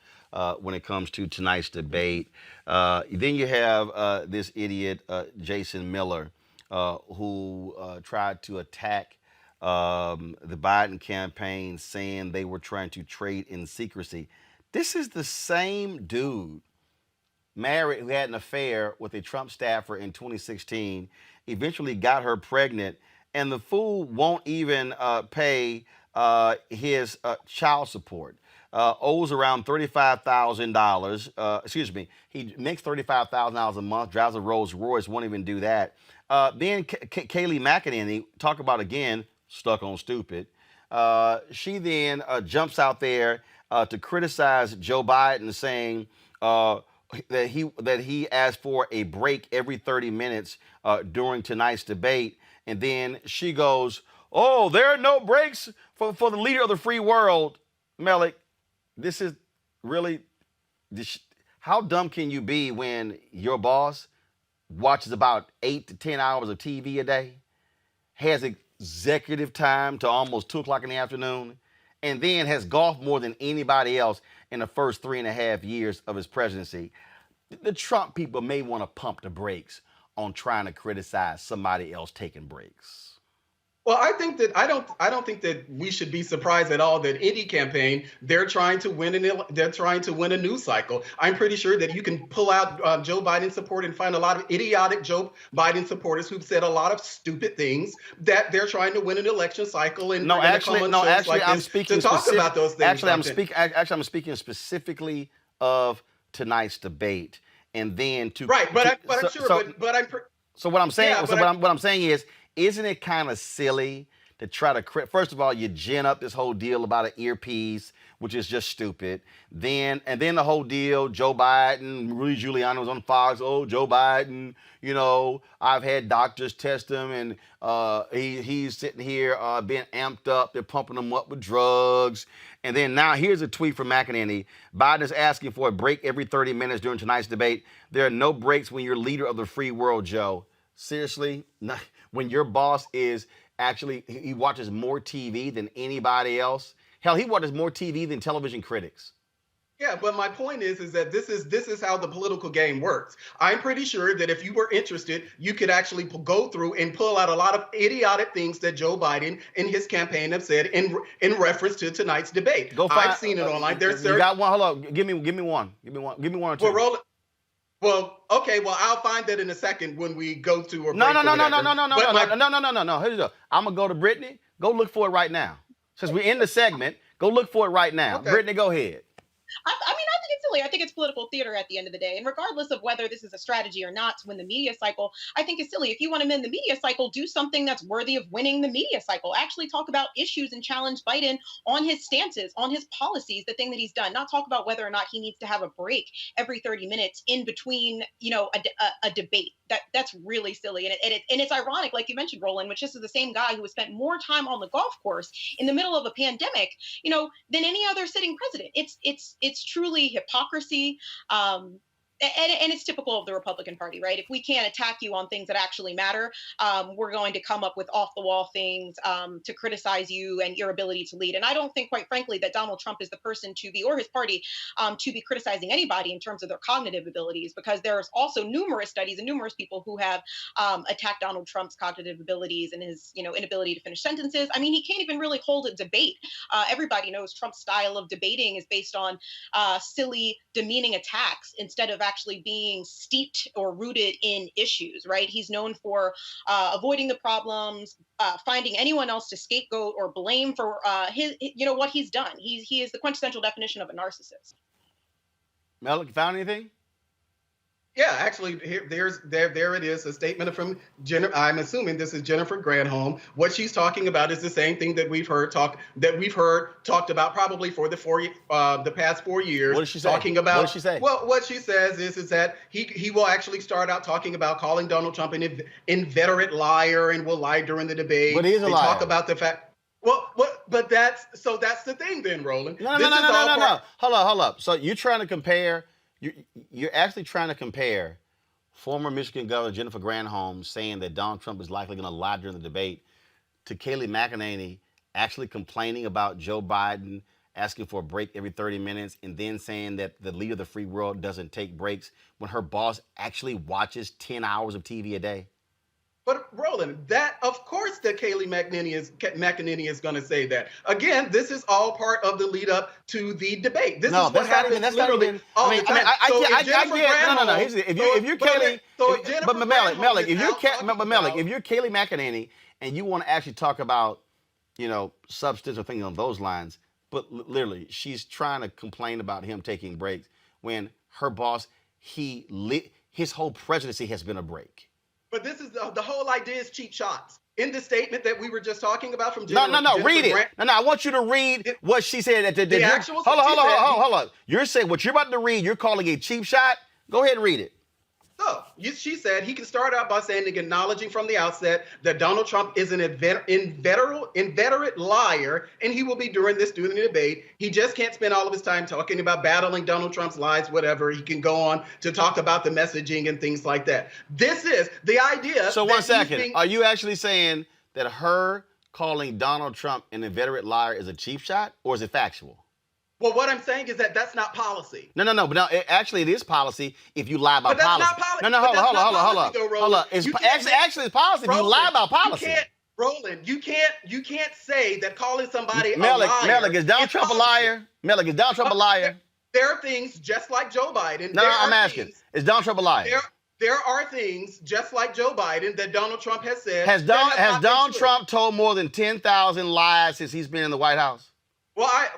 when it comes to tonight's debate. Then you have this idiot, Jason Miller, who tried to attack the Biden campaign, saying they were trying to trade in secrecy. This is the same dude married who had an affair with a Trump staffer in 2016, eventually got her pregnant, and the fool won't even pay his child support. Owes around $35,000. Excuse me. He makes $35,000 a month, drives a Rolls Royce, won't even do that. Then Kayleigh McEnany, talk about again, stuck on stupid. She then jumps out there to criticize Joe Biden, saying, that he asked for a break every 30 minutes during tonight's debate, and then she goes, "Oh, there are no breaks for the leader of the free world." Melik, this is really how dumb can you be when your boss watches about 8 to 10 hours of TV a day, has executive time to almost 2 o'clock in the afternoon, and then has golfed more than anybody else in the first 3.5 years of his presidency? The Trump people may want to pump the brakes on trying to criticize somebody else taking breaks. Well, I don't think that we should be surprised at all that any campaign they're trying to win a news cycle. I'm pretty sure that you can pull out Joe Biden support and find a lot of idiotic Joe Biden supporters who've said a lot of stupid things that they're trying to win an election cycle and I'm speaking to talk about those things. I'm speaking specifically of tonight's debate, and then to right. So what I'm saying is, isn't it kind of silly to try to first of all, you gin up this whole deal about an earpiece, which is just stupid. Then the whole deal, Joe Biden, Rudy Giuliani was on Fox. Oh, Joe Biden, I've had doctors test him, and he's sitting here being amped up. They're pumping him up with drugs. And then now here's a tweet from McEnany. Biden is asking for a break every 30 minutes during tonight's debate. There are no breaks when you're leader of the free world, Joe. Seriously? When your boss is actually, he watches more TV than anybody else. Hell, he watches more TV than television critics. Yeah, but my point is that this is how the political game works. I'm pretty sure that if you were interested, you could actually go through and pull out a lot of idiotic things that Joe Biden and his campaign have said in reference to tonight's debate. I've seen it online. You got one? Hold on. Give me one. Give me one or two. Well, roll it. Well, okay. Well, I'll find that in a second when we go to a break. No. Here's the deal. I'm gonna go to Brittany. Go look for it right now. Since we're in the segment, go look for it right now. Okay. Brittany, go ahead. I mean, I think it's silly. I think it's political theater at the end of the day. And regardless of whether this is a strategy or not to win the media cycle, I think it's silly. If you want to win the media cycle, do something that's worthy of winning the media cycle. Actually talk about issues and challenge Biden on his stances, on his policies, the thing that he's done. Not talk about whether or not he needs to have a break every 30 minutes in between, a debate. That's really silly. And it's ironic, like you mentioned, Roland, which this is the same guy who has spent more time on the golf course in the middle of a pandemic, than any other sitting president. It's truly hypocrisy. And it's typical of the Republican Party, right? If we can't attack you on things that actually matter, we're going to come up with off-the-wall things to criticize you and your ability to lead. And I don't think, quite frankly, that Donald Trump is the person to be, or his party, to be criticizing anybody in terms of their cognitive abilities, because there's also numerous studies and numerous people who have attacked Donald Trump's cognitive abilities and his, inability to finish sentences. I mean, he can't even really hold a debate. Everybody knows Trump's style of debating is based on silly, demeaning attacks instead of actually being steeped or rooted in issues, right? He's known for avoiding the problems, finding anyone else to scapegoat or blame for what he's done. He is the quintessential definition of a narcissist. Melik, you found anything? Yeah, actually, there it is, a statement from Jennifer. I'm assuming this is Jennifer Granholm. What she's talking about is the same thing that we've heard talked about probably for the past 4 years. What did she say? What did she say? Well, what she says is that he will actually start out talking about calling Donald Trump an inveterate liar and will lie during the debate. But he's a liar. Talk about the fact. Well, but that's the thing then, Roland. No. Hold up. So you're trying to compare. You're actually trying to compare former Michigan Governor Jennifer Granholm saying that Donald Trump is likely going to lie during the debate to Kayleigh McEnany actually complaining about Joe Biden asking for a break every 30 minutes and then saying that the leader of the free world doesn't take breaks when her boss actually watches 10 hours of TV a day. But Roland, that of course that Kayleigh McEnany is going to say that. Again, this is all part of the lead up to the debate. This is what happens literally all the time. If you're Kayleigh, Melik, if you're Kayleigh McEnany and you want to actually talk about, substance or things on those lines, but literally she's trying to complain about him taking breaks when her boss, his whole presidency has been a break. But this is the whole idea is cheap shots. In the statement that we were just talking about from Jennifer, read it. No, I want you to read what she said. The actual. Hold on. You're saying what you're about to read, you're calling a cheap shot? Go ahead and read it. So she said he can start out by saying, acknowledging from the outset that Donald Trump is an inveterate liar, and he will be during the debate. He just can't spend all of his time talking about battling Donald Trump's lies, whatever. He can go on to talk about the messaging and things like that. This is the idea. So 1 second, are you actually saying that her calling Donald Trump an inveterate liar is a cheap shot, or is it factual? Well, what I'm saying is that that's not policy. No, but no, actually it is policy if you lie about But that's policy. not policy. No, hold on. It's Actually, it's policy if you lie about policy. You can't say that calling somebody a Melik, liar. is Donald Trump a liar? Melik, is Donald Trump a liar? There are things just like Joe Biden. No, I'm asking. Is Donald Trump a liar? There are things just like Joe Biden that Donald Trump has said. Has Donald Trump told more than 10,000 lies since he's been in the White House? Well, I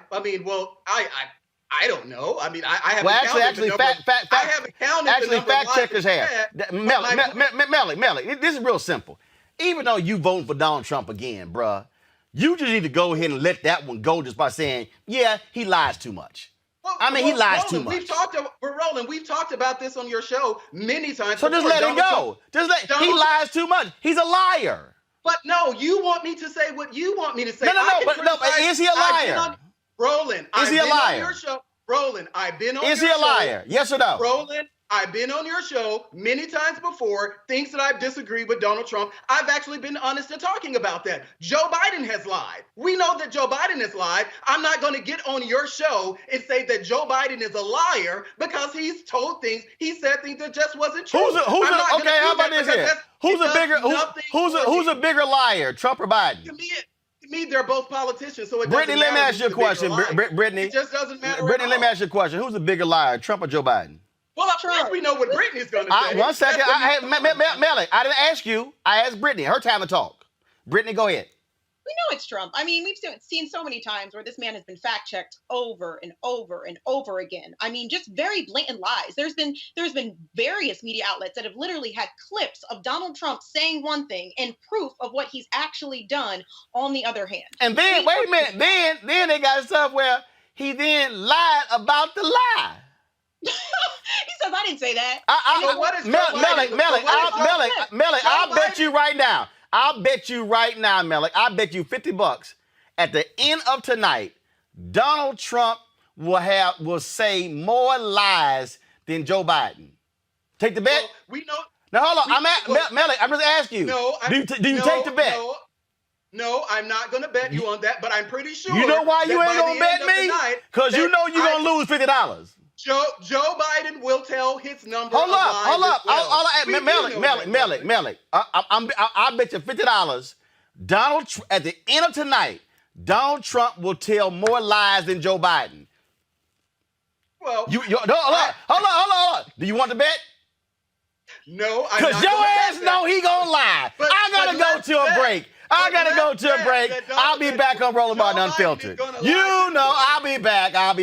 don't know. I mean, I haven't actually, counted I haven't counted actually, the number fact of checkers have. Melik, Melik, this is real simple. Even though you voting for Donald Trump again, bruh, you just need to go ahead and let that one go just by saying, yeah, he lies too much. He lies too much. We've talked about this on your show many times. So just let it go. He lies too much. He's a liar. But no, you want me to say what you want me to say. But is he a liar? Roland, is he a liar? On your show. Roland, I've been on your show. Is he a liar? Yes or no? Roland, I've been on your show many times before, things that I've disagreed with Donald Trump. I've actually been honest in talking about that. Joe Biden has lied. We know that Joe Biden has lied. I'm not going to get on your show and say that Joe Biden is a liar because he's told things, he said things that just wasn't true. Okay, how about this here? Who's a bigger liar, Trump or Biden? To me, they're both politicians, so it Brittany, doesn't matter. Let me ask you a question. Brittany, it just doesn't matter. Brittany, let me ask you a question. Who's a bigger liar, Trump or Joe Biden? Well, of course we know what Brittany's going to say. 1 second. Melik, I didn't ask you. I asked Brittany. Her time to talk. Brittany, go ahead. We know it's Trump. I mean, we've seen so many times where this man has been fact-checked over and over and over again. I mean, just very blatant lies. There's been various media outlets that have literally had clips of Donald Trump saying one thing and proof of what he's actually done on the other hand. And then, wait a minute, then they got stuff where he then lied about the lie. He says, I didn't say that. Melik, I'll bet you right now. Melik, I'll bet you $50 at the end of tonight, Donald Trump will say more lies than Joe Biden. Take the bet? Well, we know. Now hold on. Melik, I'm just asking you. Do you take the bet? No, I'm not going to bet you on that, but I'm pretty sure. You know why you ain't going to bet me? Because you know you're going to lose $50. Joe Biden will tell his number. Hold up. Melik. I'll bet you $50. At the end of tonight, Donald Trump will tell more lies than Joe Biden. Well, hold on. Do you want to bet? No, I'm not. Because your ass know he gonna lie. I gotta go to a break. I'll be back on Rolling Martin Unfiltered. You know I'll be back. I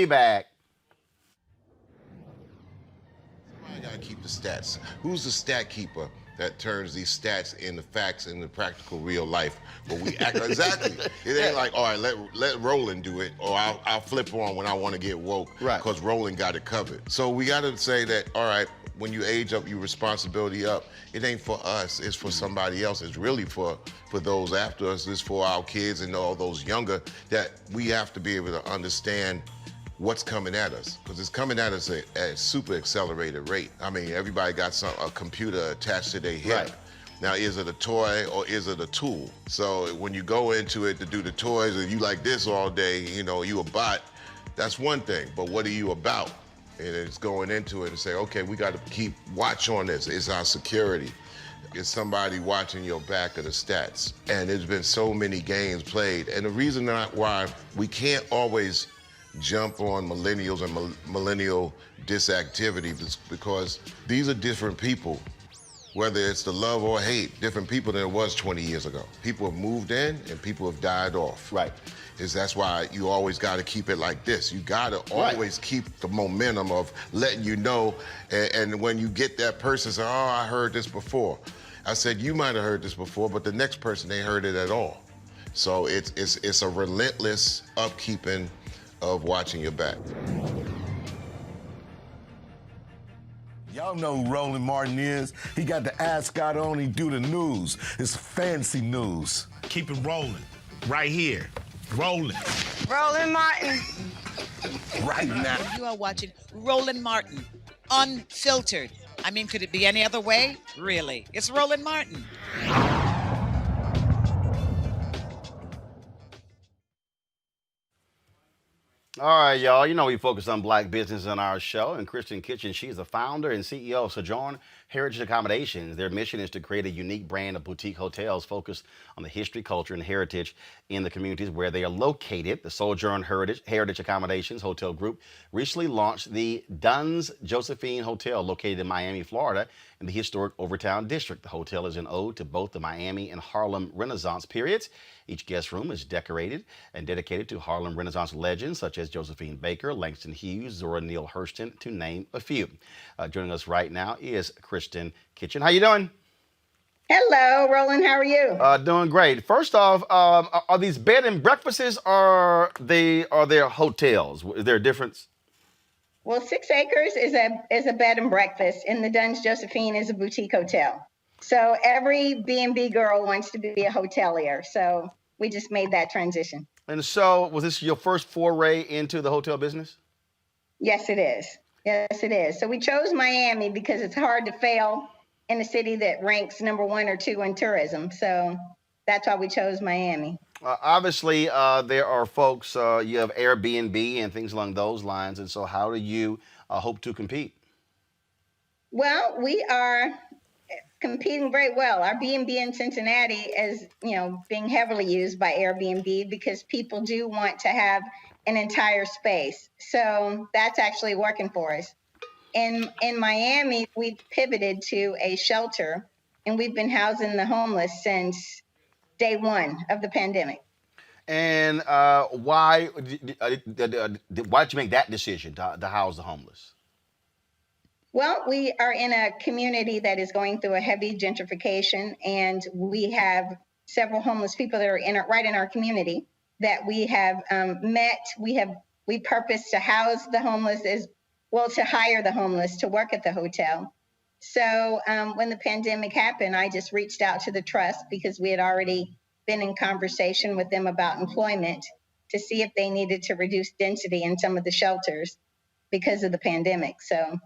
gotta keep the stats. Who's the stat keeper that turns these stats into facts in the practical real life? But we act exactly. It ain't like, all right, let Roland do it, or I'll flip on when I want to get woke, right? Because Roland got it covered. So we gotta say that, all right, when you age up, your responsibility up. It ain't for us. It's for somebody else. It's really for those after us. It's for our kids and all those younger, that we have to be able to understand what's coming at us, because it's coming at us at a super accelerated rate. I mean, everybody got a computer attached to their hip. Right. Now, is it a toy or is it a tool? So when you go into it to do the toys and you like this all day, you a bot, that's one thing. But what are you about? And it's going into it and say, okay, we got to keep watch on this. It's our security. It's somebody watching your back of the stats. And there's been so many games played. And the reason why we can't always jump on millennials and millennial disactivity is because these are different people, whether it's the love or hate, different people than it was 20 years ago. People have moved in and people have died off. Right. That's why you always got to keep it like this. You got to always keep the momentum of letting you know, and when you get that person say, oh, I heard this before. I said, you might have heard this before, but the next person ain't heard it at all. So it's a relentless upkeeping of watching your back. Y'all Y'all know who Roland Martin is. He got the ascot on, he do the news. It's fancy news. Keep it rolling. Right here. Rolling. Roland Martin. Right now. You are watching Roland Martin, unfiltered. I mean, could it be any other way? Really? It's Roland Martin. All right, y'all. You know we focus on black business on our show. And Kristen Kitchen, she's the founder and CEO of Sojourn Heritage Accommodations. Their mission is to create a unique brand of boutique hotels focused on the history, culture, and heritage in the communities where they are located. The Sojourn Heritage Accommodations Hotel Group recently launched the Dunn's Josephine Hotel located in Miami, Florida, in the historic Overtown District. The hotel is an ode to both the Miami and Harlem Renaissance periods. Each guest room is decorated and dedicated to Harlem Renaissance legends such as Josephine Baker, Langston Hughes, Zora Neale Hurston, to name a few. Joining us right now is Kristen Kitchen. How you doing? Hello, Roland. How are you? Doing great. First off, are these bed and breakfasts or are they hotels? Is there a difference? Well, 6 Acres is a bed and breakfast, and the Dunn's Josephine is a boutique hotel. So every B&B girl wants to be a hotelier. So we just made that transition. And so, was this your first foray into the hotel business? Yes, it is. Yes, it is. So we chose Miami because it's hard to fail in a city that ranks number 1 or 2 in tourism. So that's why we chose Miami. Obviously, there are folks, you have Airbnb and things along those lines. And so how do you hope to compete? Well, we are competing very well. Our B&B in Cincinnati is, being heavily used by Airbnb because people do want to have an entire space. So that's actually working for us. In Miami, we've pivoted to a shelter, and we've been housing the homeless since day 1 of the pandemic. And why did you make that decision to house the homeless? Well, we are in a community that is going through a heavy gentrification, and we have several homeless people that are right in our community that we have met. We purpose to house the homeless as well, to hire the homeless to work at the hotel. So when the pandemic happened, I just reached out to the trust because we had already been in conversation with them about employment to see if they needed to reduce density in some of the shelters because of the pandemic. So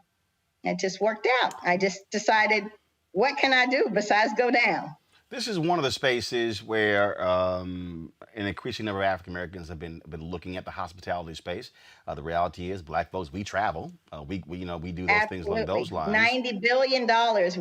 it just worked out. I just decided, what can I do besides go down? This is one of the spaces where an increasing number of African Americans have been looking at the hospitality space. The reality is, black folks, we travel. We do those Absolutely. things along those lines. $90 billion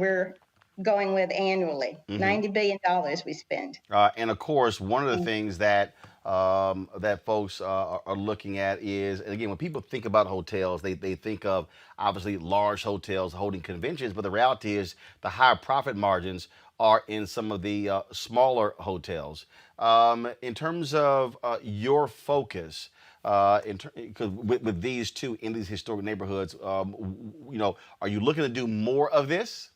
we're going with annually. Mm-hmm. $90 billion we spend. And of course, one of the things that that folks are looking at is, and again, when people think about hotels, they think of obviously large hotels holding conventions, but the reality is the higher profit margins are in some of the smaller hotels. In terms of your focus, because with these two in these historic neighborhoods, are you looking to do more of this?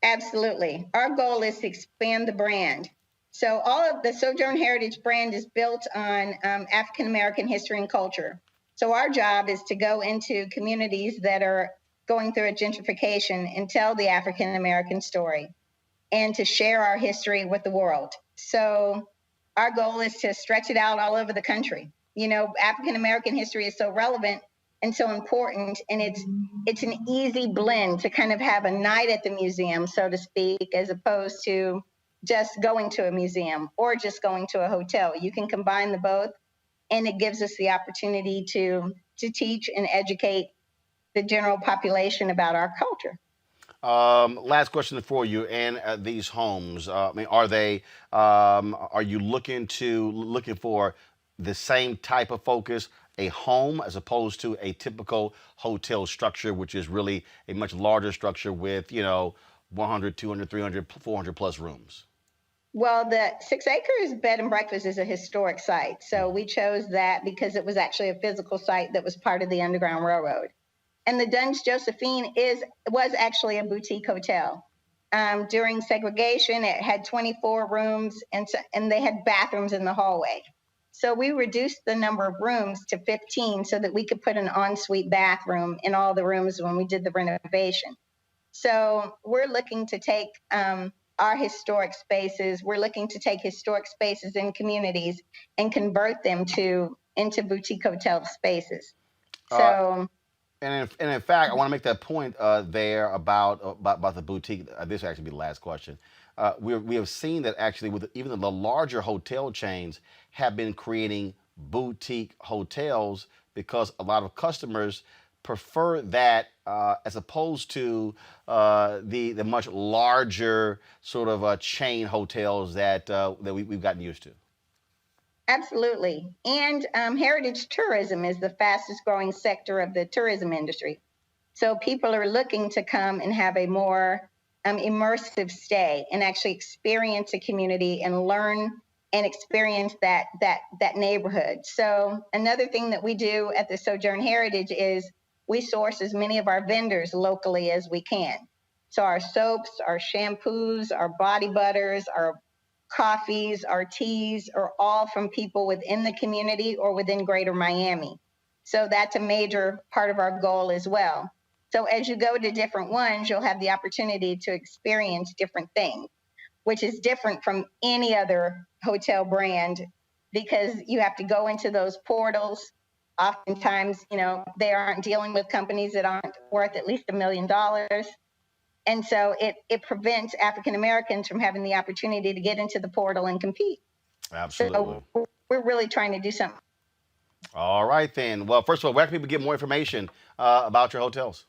Absolutely. Our goal is to expand the brand. So all of the Sojourn Heritage brand is built on African American history and culture. So our job is to go into communities that are going through a gentrification and tell the African American story and to share our history with the world. So our goal is to stretch it out all over the country. African American history is so relevant and so important, and it's an easy blend to kind of have a night at the museum, so to speak, as opposed to just going to a museum or just going to a hotel. You can combine the both, and it gives us the opportunity to teach and educate the general population about our culture. Last question for you. And these homes, are you looking for the same type of focus, a home, as opposed to a typical hotel structure, which is really a much larger structure with 100, 200, 300, 400 plus rooms? Well, the 6 Acres Bed and Breakfast is a historic site. So we chose that because it was actually a physical site that was part of the Underground Railroad. And the Dunn's Josephine was actually a boutique hotel. During segregation, it had 24 rooms, and they had bathrooms in the hallway. So we reduced the number of rooms to 15 so that we could put an ensuite bathroom in all the rooms when we did the renovation. So we're looking to take our historic spaces, we're looking to take historic spaces in communities and convert them into boutique hotel spaces. Uh, So and in fact, I want to make that point there about the boutique. This will actually be the last question. We have seen that actually, with even the larger hotel chains have been creating boutique hotels because a lot of customers prefer that as opposed to the much larger sort of chain hotels that we've gotten used to. absolutely. And heritage tourism is the fastest growing sector of the tourism industry. So people are looking to come and have a more immersive stay and actually experience a community and learn and experience that neighborhood. So another thing that we do at the Sojourn Heritage is we source as many of our vendors locally as we can. So our soaps, our shampoos, our body butters, our coffees, our teas are all from people within the community or within Greater Miami. So that's a major part of our goal as well. So as you go to different ones, you'll have the opportunity to experience different things, which is different from any other hotel brand because you have to go into those portals. Oftentimes, they aren't dealing with companies that aren't worth at least $1 million. And so it prevents African Americans from having the opportunity to get into the portal and compete. Absolutely. So we're really trying to do something. All right, then. Well, first of all, where can people get more information about your hotels?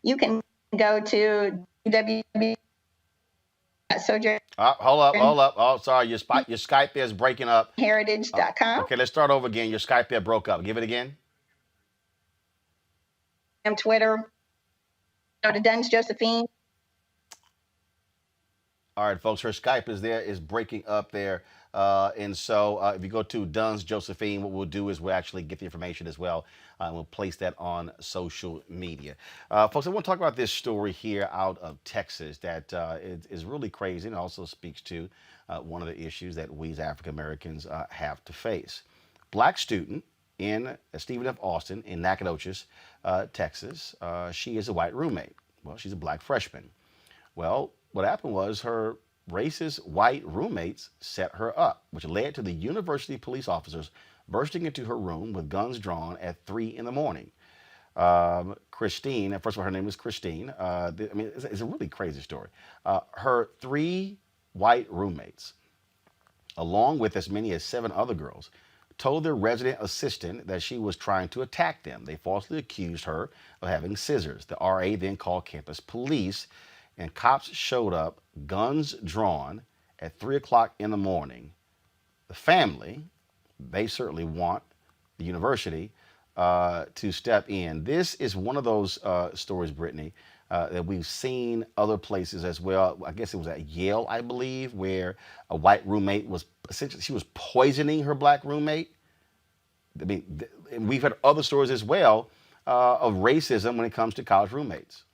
You can go to www.sojournheritage.com. Hold up. Oh, sorry. Your Skype is breaking up. Okay, let's start over again. Your Skype there broke up. Give it again. Twitter. Go to Duns Josephine. All right, folks. Her Skype is breaking up there. And so if you go to Duns Josephine, what we'll do is we'll actually get the information as well. And we'll place that on social media. Folks, I want to talk about this story here out of Texas that is really crazy and also speaks to one of the issues that we as African Americans have to face. Black student in Stephen F. Austin in Nacogdoches, Texas. She is a white roommate. Well, she's a black freshman. Well, what happened was her racist white roommates set her up, which led to the university police officers bursting into her room with guns drawn at 3 in the morning. Christine, first of all, her name is Christine. It's a really crazy story. Her 3 white roommates, along with as many as 7 other girls, told their resident assistant that she was trying to attack them. They falsely accused her of having scissors. The RA then called campus police, and cops showed up, guns drawn, at 3 o'clock in the morning. The family, they certainly want the university to step in. This is one of those stories, Brittany, that we've seen other places as well. I guess it was at Yale, I believe, where a white roommate was essentially, she was poisoning her black roommate. I mean, and we've had other stories as well of racism when it comes to college roommates.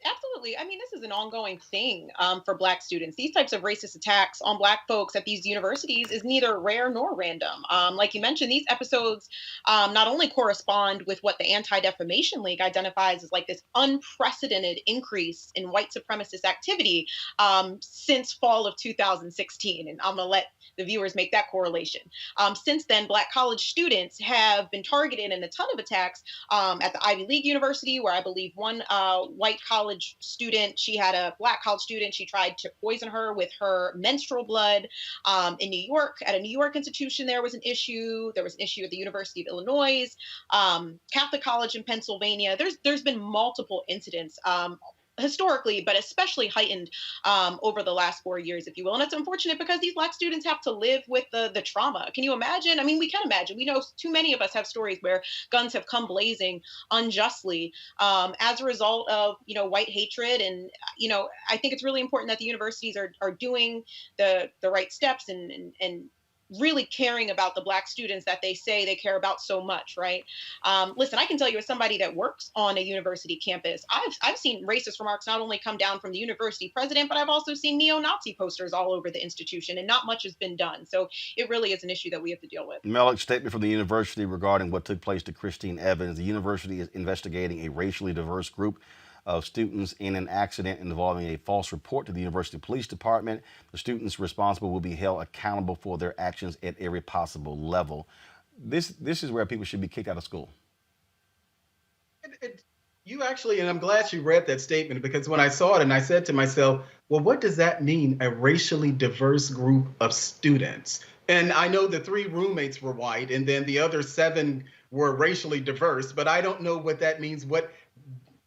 Absolutely. I mean, this is an ongoing thing for Black students. These types of racist attacks on Black folks at these universities is neither rare nor random. Like you mentioned, these episodes not only correspond with what the Anti-Defamation League identifies as like this unprecedented increase in white supremacist activity since fall of 2016. And I'm going to let the viewers make that correlation. Since then, Black college students have been targeted in a ton of attacks at the Ivy League University, where I believe one white college student, she had a Black college student, she tried to poison her with her menstrual blood. In New York, at a New York institution, there was an issue. There was an issue at the University of Illinois, Catholic College in Pennsylvania. There's been multiple incidents. Historically, but especially heightened over the last 4 years, if you will. And it's unfortunate because these Black students have to live with the trauma. Can you imagine? I mean, we can imagine. We know too many of us have stories where guns have come blazing unjustly as a result of, white hatred. And, I think it's really important that the universities are doing the right steps and really caring about the Black students that they say they care about so much, right? Listen, I can tell you as somebody that works on a university campus, I've seen racist remarks not only come down from the university president, but I've also seen neo-Nazi posters all over the institution, and not much has been done. So it really is an issue that we have to deal with. Malik, statement from the university regarding what took place to Christine Evans. The university is investigating a racially diverse group of students in an accident involving a false report to the university police department. The students responsible will be held accountable for their actions at every possible level. This is where people should be kicked out of school. You actually, and I'm glad you read that statement, because when I saw it and I said to myself, well, what does that mean, a racially diverse group of students? And I know the 3 roommates were white and then the other 7 were racially diverse, but I don't know what that means.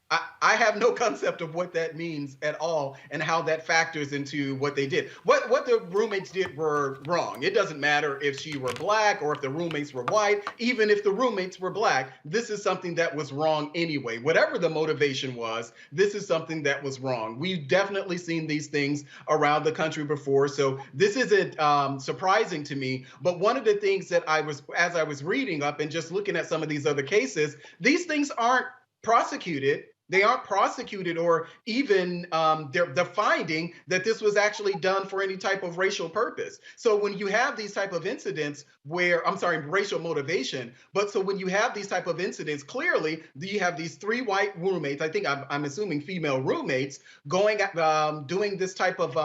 I have no concept of what that means at all and how that factors into what they did. What the roommates did were wrong. It doesn't matter if she were Black or if the roommates were white. Even if the roommates were Black, this is something that was wrong anyway. Whatever the motivation was, this is something that was wrong. We've definitely seen these things around the country before, so this isn't surprising to me. But one of the things that as I was reading up and just looking at some of these other cases, these things aren't prosecuted. They aren't prosecuted, or even they're finding that this was actually done for any type of racial purpose. So when you have these type of incidents racial motivation, but so when you have these type of incidents, clearly you have these 3 white roommates, I think I'm assuming female roommates, going doing this type of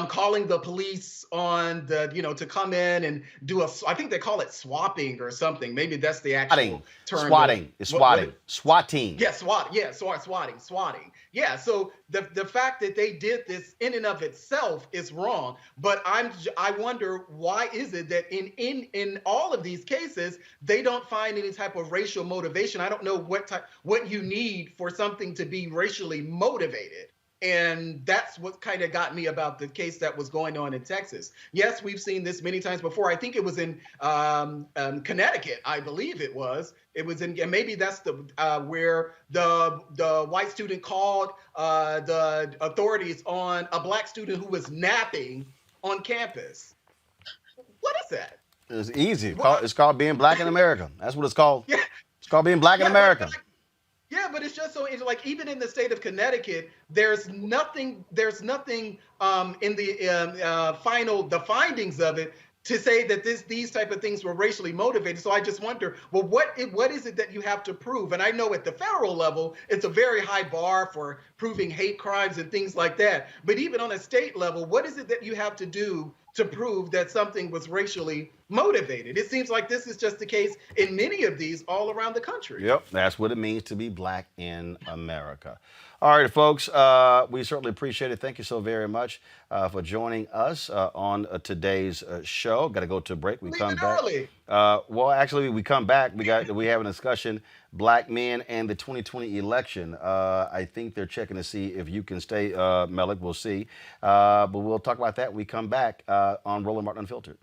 calling the police on to come in and do I think they call it swapping or something. Maybe that's the actual term. Swatting. It's swatting. Swatting. Yeah, swatting. Yeah, so the fact that they did this in and of itself is wrong. But I wonder, why is it that in all of these cases they don't find any type of racial motivation? I don't know what you need for something to be racially motivated. And that's what kind of got me about the case that was going on in Texas. Yes, we've seen this many times before. I think it was in Connecticut, I believe it was. It was in, and maybe that's where the white student called the authorities on a Black student who was napping on campus. What is that? It's easy. It's called being Black in America. That's what it's called. Yeah. It's called being Black in America. Yeah, but it's just so, it's like, even in the state of Connecticut, there's nothing in the findings of it to say that these type of things were racially motivated. So I just wonder, well, what is it that you have to prove? And I know at the federal level, it's a very high bar for proving hate crimes and things like that. But even on a state level, what is it that you have to do to prove that something was racially motivated? It seems like this is just the case in many of these all around the country. Yep, that's what it means to be Black in America. All right, folks, we certainly appreciate it. Thank you so very much for joining us on today's show. Got to go to a break. We come back. Early. Well, actually, we come back. We have a discussion, Black men and the 2020 election. I think they're checking to see if you can stay, Malik. We'll see. But we'll talk about that when we come back on Roland Martin Unfiltered.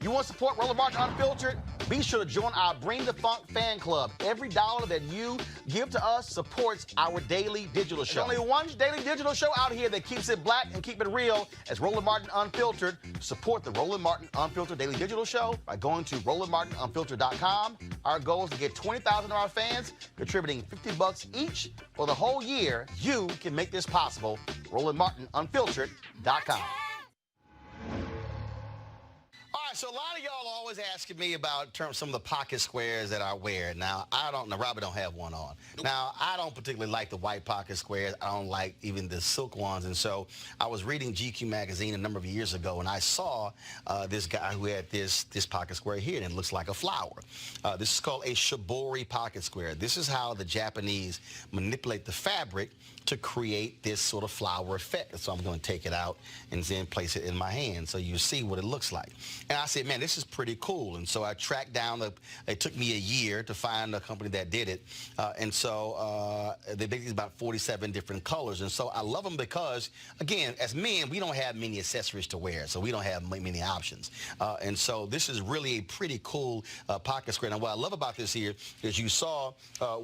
You want to support Roland Martin Unfiltered? Be sure to join our Bring the Funk fan club. Every dollar that you give to us supports our daily digital show. There's only one daily digital show out here that keeps it black and keep it real as Roland Martin Unfiltered. Support the Roland Martin Unfiltered daily digital show by going to RolandMartinUnfiltered.com. Our goal is to get 20,000 of our fans contributing $50 each for the whole year. You can make this possible. RolandMartinUnfiltered.com. All right, so a lot of y'all are always asking me about some of the pocket squares that I wear. Now, Robert don't have one on. Now, I don't particularly like the white pocket squares. I don't like even the silk ones. And so I was reading GQ magazine a number of years ago, and I saw this guy who had this pocket square here, and it looks like a flower. This is called a shibori pocket square. This is how the Japanese manipulate the fabric to create this sort of flower effect. So I'm going to take it out and then place it in my hand so you see what it looks like. And I said, man, this is pretty cool. And so I tracked down, it took me a year to find a company that did it. And so they make these about 47 different colors. And so I love them because, again, as men, we don't have many accessories to wear, so we don't have many options. And so this is really a pretty cool pocket square. Now, what I love about this here is you saw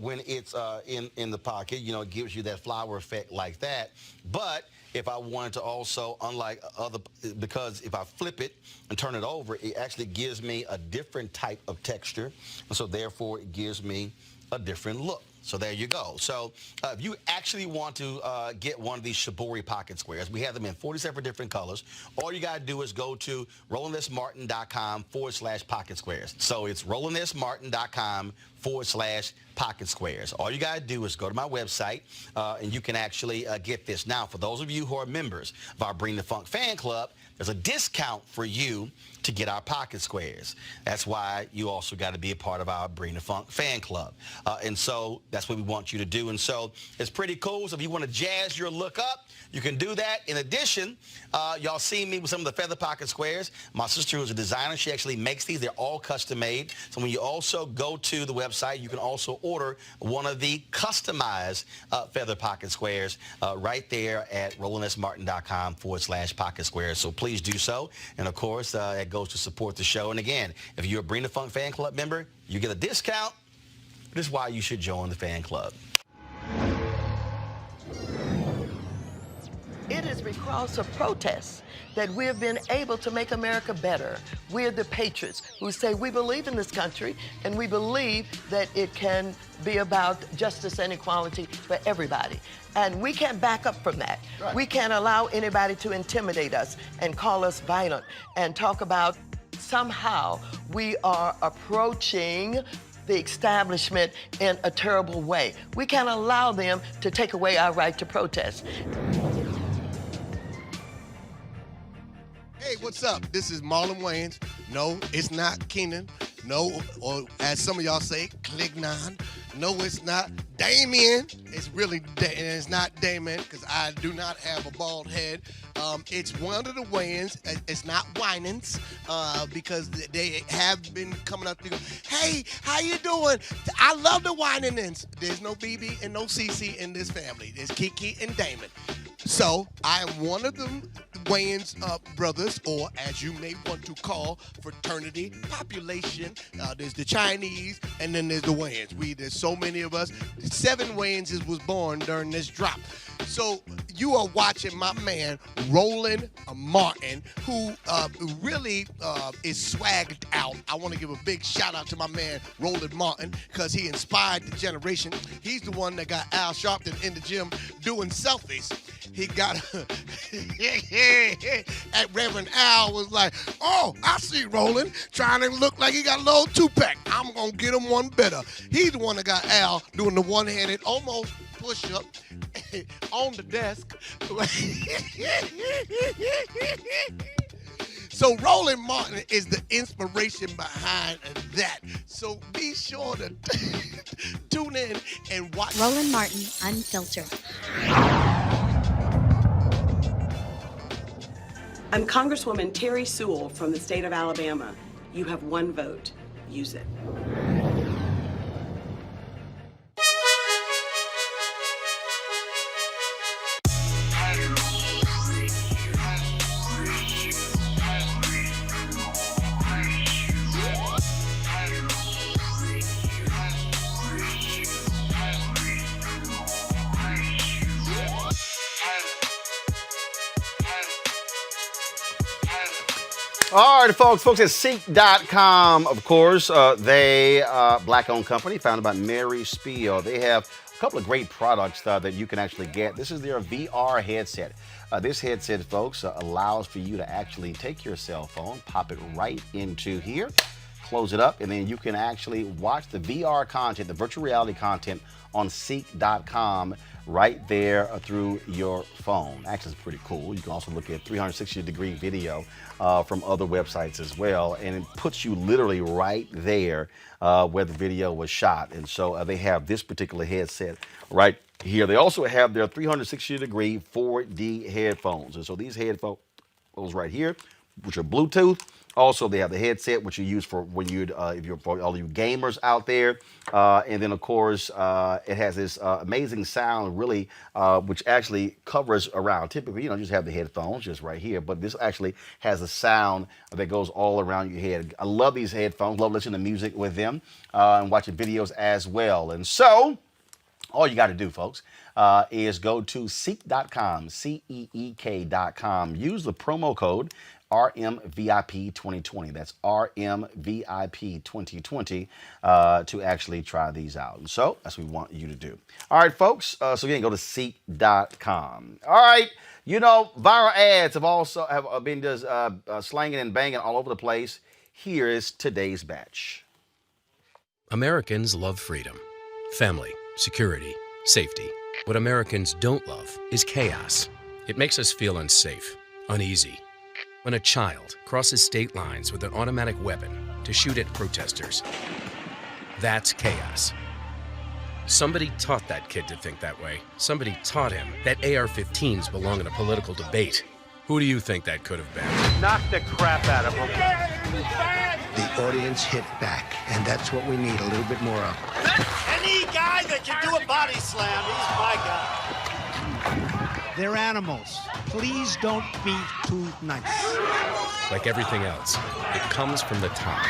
when it's in the pocket, it gives you that flower effect like that. But if I wanted to also, unlike other, because if I flip it and turn it over, it actually gives me a different type of texture. And so therefore it gives me a different look. So there you go. So if you actually want to get one of these Shibori pocket squares, we have them in 47 different colors. All you got to do is go to RolandSMartin.com/pocket squares. So it's RolandSMartin.com/pocket squares. All you got to do is go to my website and you can actually get this. Now, for those of you who are members of our Bring the Funk fan club, there's a discount for you to get our pocket squares. That's why you also got to be a part of our Bring the Funk fan club. And so that's what we want you to do. And so it's pretty cool. So if you want to jazz your look up, you can do that. In addition, y'all see me with some of the feather pocket squares. My sister, who's a designer, she actually makes these. They're all custom made. So when you also go to the website, you can also order one of the customized feather pocket squares right there at RolandSMartin.com/pocket squares. So please do so. And of course, it goes to support the show. And again, if you're a Bring the Funk fan club member, you get a discount. This is why you should join the fan club. It is because of protests that we have been able to make America better. We're the patriots who say we believe in this country and we believe that it can be about justice and equality for everybody. And we can't back up from that. Right. We can't allow anybody to intimidate us and call us violent and talk about somehow we are approaching the establishment in a terrible way. We can't allow them to take away our right to protest. Hey, what's up? This is Marlon Wayans. No, it's not Keenan. No, or as some of y'all say, Clignon. No, it's not Damien. It's really, it's not Damien because I do not have a bald head. It's one of the Wayans. It's not Winans because they have been coming up to go, hey, how you doing? I love the Winans. There's no BB and no CC in this family. There's Kiki and Damon. So I am one of them Wayans brothers, or as you may want to call fraternity population. There's the Chinese, and then there's the Wayans. There's so many of us. 7 Wayanses was born during this drop. So you are watching my man Roland Martin, who really is swagged out. I want to give a big shout out to my man Roland Martin because he inspired the generation. He's the one that got Al Sharpton in the gym doing selfies. He got and Reverend Al was like, oh, I see Roland trying to look like he got a little 2-pack. I'm going to get him one better. He's the one that got Al doing the one-handed almost push-up on the desk. So Roland Martin is the inspiration behind that. So be sure to tune in and watch. Roland Martin, Unfiltered. I'm Congresswoman Terry Sewell from the state of Alabama. You have one vote. Use it. All right, folks at Seek.com, of course, they black-owned company founded by Mary Spiel. They have a couple of great products that you can actually get. This is their VR headset. This headset, folks, allows for you to actually take your cell phone, pop it right into here, close it up, and then you can actually watch the VR content, the virtual reality content on Seek.com right there through your phone. Actually, it's pretty cool. You can also look at 360-degree video from other websites as well, and it puts you literally right there where the video was shot. And so they have this particular headset right here. They also have their 360-degree 4D headphones. And so these headphones right here, which are Bluetooth. Also, they have the headset, which you use for when you, if you're for all you gamers out there. And then, of course, it has this amazing sound, really, which actually covers around. Typically, you just have the headphones just right here, but this actually has a sound that goes all around your head. I love these headphones. Love listening to music with them and watching videos as well. And so, All you got to do, folks, is go to seek.com, CEEK.com. Use the promo code RMVIP2020. That's RMVIP2020 to actually try these out. And so that's what we want you to do. All right, folks. So again, go to seek.com. All right. You know, viral ads have been just slanging and banging all over the place. Here is today's batch. Americans love freedom, family, security, safety. What Americans don't love is chaos. It makes us feel unsafe, uneasy. When a child crosses state lines with an automatic weapon to shoot at protesters, that's chaos. Somebody taught that kid to think that way. Somebody taught him that AR-15s belong in a political debate. Who do you think that could have been? Knock the crap out of him. The audience hit back, and that's what we need, a little bit more of. Any guy that can do a body slam, he's my guy. They're animals. Please don't be too nice. Like everything else, it comes from the top.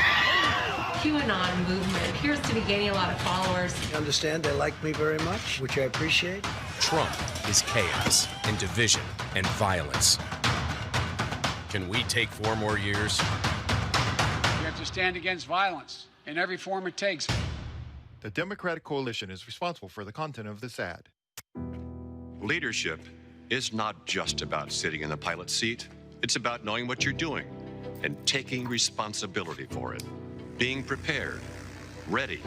QAnon movement appears to be gaining a lot of followers. I understand they like me very much, which I appreciate. Trump is chaos and division and violence. Can we take 4 more years? We have to stand against violence in every form it takes. The Democratic coalition is responsible for the content of this ad. Leadership is not just about sitting in the pilot seat. It's about knowing what you're doing and taking responsibility for it. Being prepared, ready,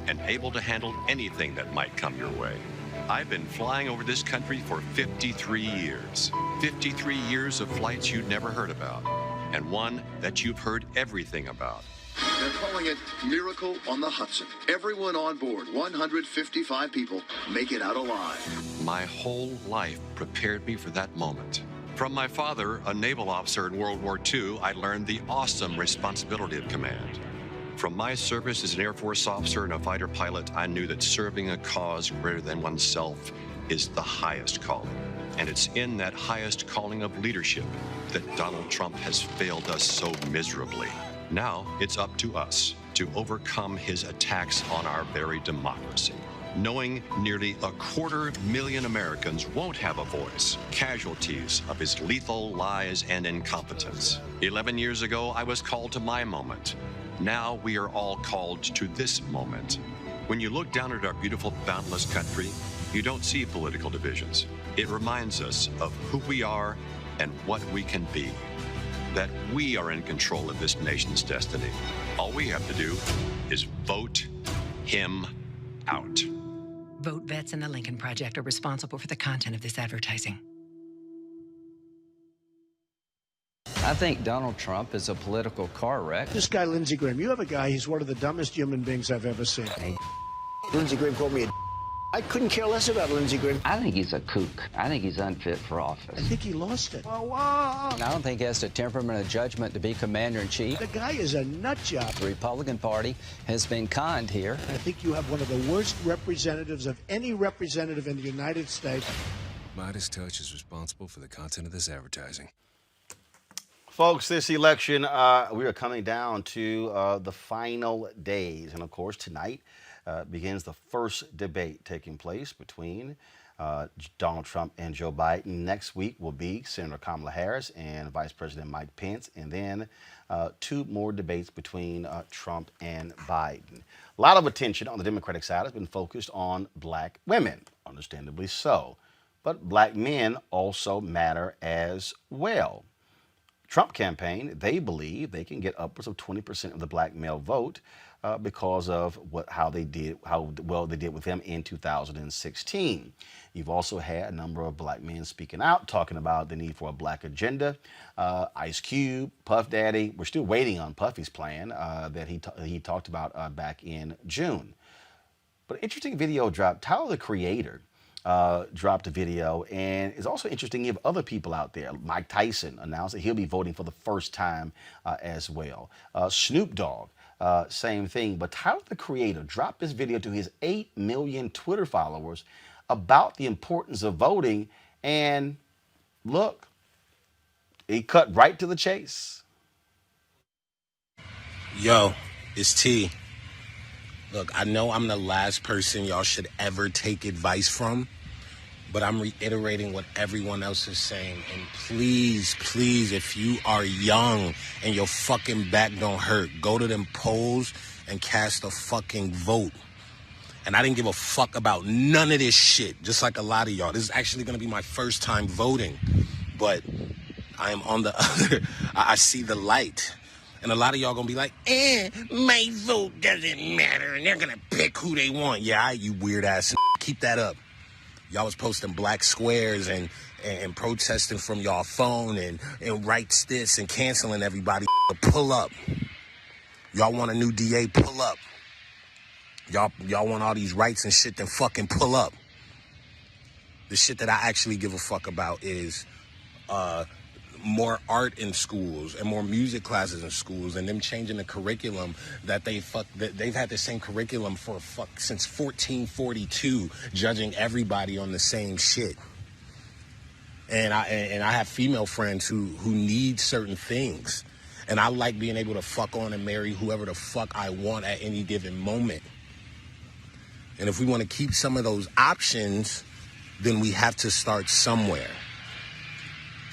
and able to handle anything that might come your way. I've been flying over this country for 53 years. 53 years of flights you'd never heard about, and one that you've heard everything about. They're calling it Miracle on the Hudson. Everyone on board, 155 people, make it out alive. My whole life prepared me for that moment. From my father, a naval officer in World War II, I learned the awesome responsibility of command. From my service as an Air Force officer and a fighter pilot, I knew that serving a cause greater than oneself is the highest calling. And it's in that highest calling of leadership that Donald Trump has failed us so miserably. Now it's up to us to overcome his attacks on our very democracy. Knowing nearly 250,000 Americans won't have a voice, casualties of his lethal lies and incompetence. 11 years ago, I was called to my moment. Now we are all called to this moment. When you look down at our beautiful, boundless country, you don't see political divisions. It reminds us of who we are and what we can be. That we are in control of this nation's destiny. All we have to do is vote him out. Vote Vets and the Lincoln Project are responsible for the content of this advertising. I think Donald Trump is a political car wreck. This guy, Lindsey Graham, you have a guy, he's one of the dumbest human beings I've ever seen. Lindsey Graham called me a I couldn't care less about Lindsey Graham. I think he's a kook. I think he's unfit for office. I think he lost it. I don't think he has the temperament or judgment to be commander-in-chief. The guy is a nut job. The Republican Party has been conned here. I think you have one of the worst representatives of any representative in the United States. Midas Touch is responsible for the content of this advertising. Folks, this election, we are coming down to the final days. And of course, tonight begins the first debate taking place between Donald Trump and Joe Biden. Next week will be Senator Kamala Harris and Vice President Mike Pence. And then 2 more debates between Trump and Biden. A lot of attention on the Democratic side has been focused on black women, understandably so. But black men also matter as well. Trump campaign, they believe they can get upwards of 20% of the black male vote because of how well they did with them in 2016. You've also had a number of black men speaking out, talking about the need for a black agenda. Ice Cube, Puff Daddy, we're still waiting on Puffy's plan that he talked about back in June. But an interesting video dropped. Tyler, the Creator, dropped a video, and it's also interesting you have other people out there. Mike Tyson announced that he'll be voting for the first time as well. Snoop Dogg, same thing. But Tyler, the Creator, dropped this video to his 8 million Twitter followers about the importance of voting, and look, he cut right to the chase. Yo, it's T. Look, I know I'm the last person y'all should ever take advice from, but I'm reiterating what everyone else is saying. And please, please, if you are young and your fucking back don't hurt, go to them polls and cast a fucking vote. And I didn't give a fuck about none of this shit, just like a lot of y'all. This is actually going to be my first time voting, but I am on the other, I see the light. And a lot of y'all gonna be like, my vote doesn't matter, and they're gonna pick who they want. Yeah, you weird ass. Keep that up. Y'all was posting black squares and protesting from y'all phone and writes this and canceling everybody. Pull up. Y'all want a new DA? Pull up. Y'all want all these rights and shit? Then fucking pull up. The shit that I actually give a fuck about is more art in schools and more music classes in schools, and them changing the curriculum that they've had the same curriculum since 1442, judging everybody on the same shit. And I have female friends who need certain things, and I like being able to fuck on and marry whoever the fuck I want at any given moment. And if we want to keep some of those options, then we have to start somewhere.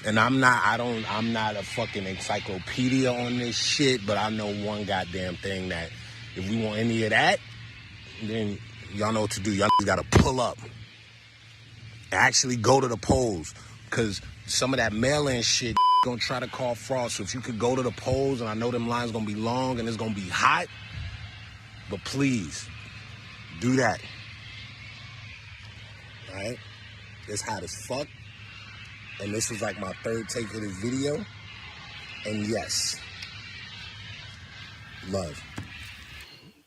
And I'm not a fucking encyclopedia on this shit, but I know one goddamn thing, that if we want any of that, then y'all know what to do. Y'all gotta pull up. Actually go to the polls, because some of that mail-in shit gonna try to call fraud. So if you could go to the polls, and I know them lines gonna be long and it's gonna be hot, but please, do that. All right? It's hot as fuck. And this is like my third take of this video. And yes, love.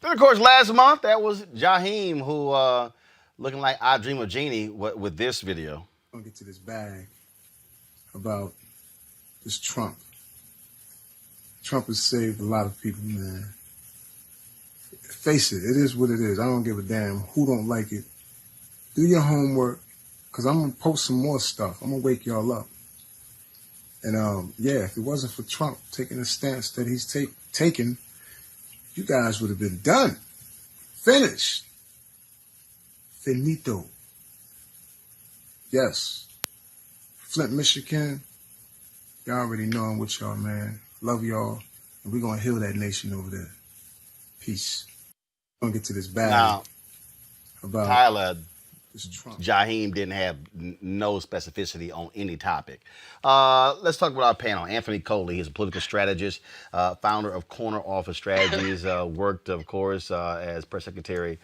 Then, of course, last month, that was Jaheim who, looking like I Dream of Jeannie with this video. I'm gonna get to this bag about this Trump. Trump has saved a lot of people, man. Face it, it is what it is. I don't give a damn who don't like it. Do your homework, because I'm going to post some more stuff. I'm going to wake y'all up. And, yeah, if it wasn't for Trump taking the stance that he's taken, you guys would have been done. Finished. Finito. Yes. Flint, Michigan. Y'all already know I'm with y'all, man. Love y'all. And we're going to heal that nation over there. Peace. I'm going to get to this bag. Now, about Tyler, Jaheim didn't have no specificity on any topic. Let's talk about our panel. Anthony Coley, he's a political strategist, founder of Corner Office Strategies, worked, of course, as press secretary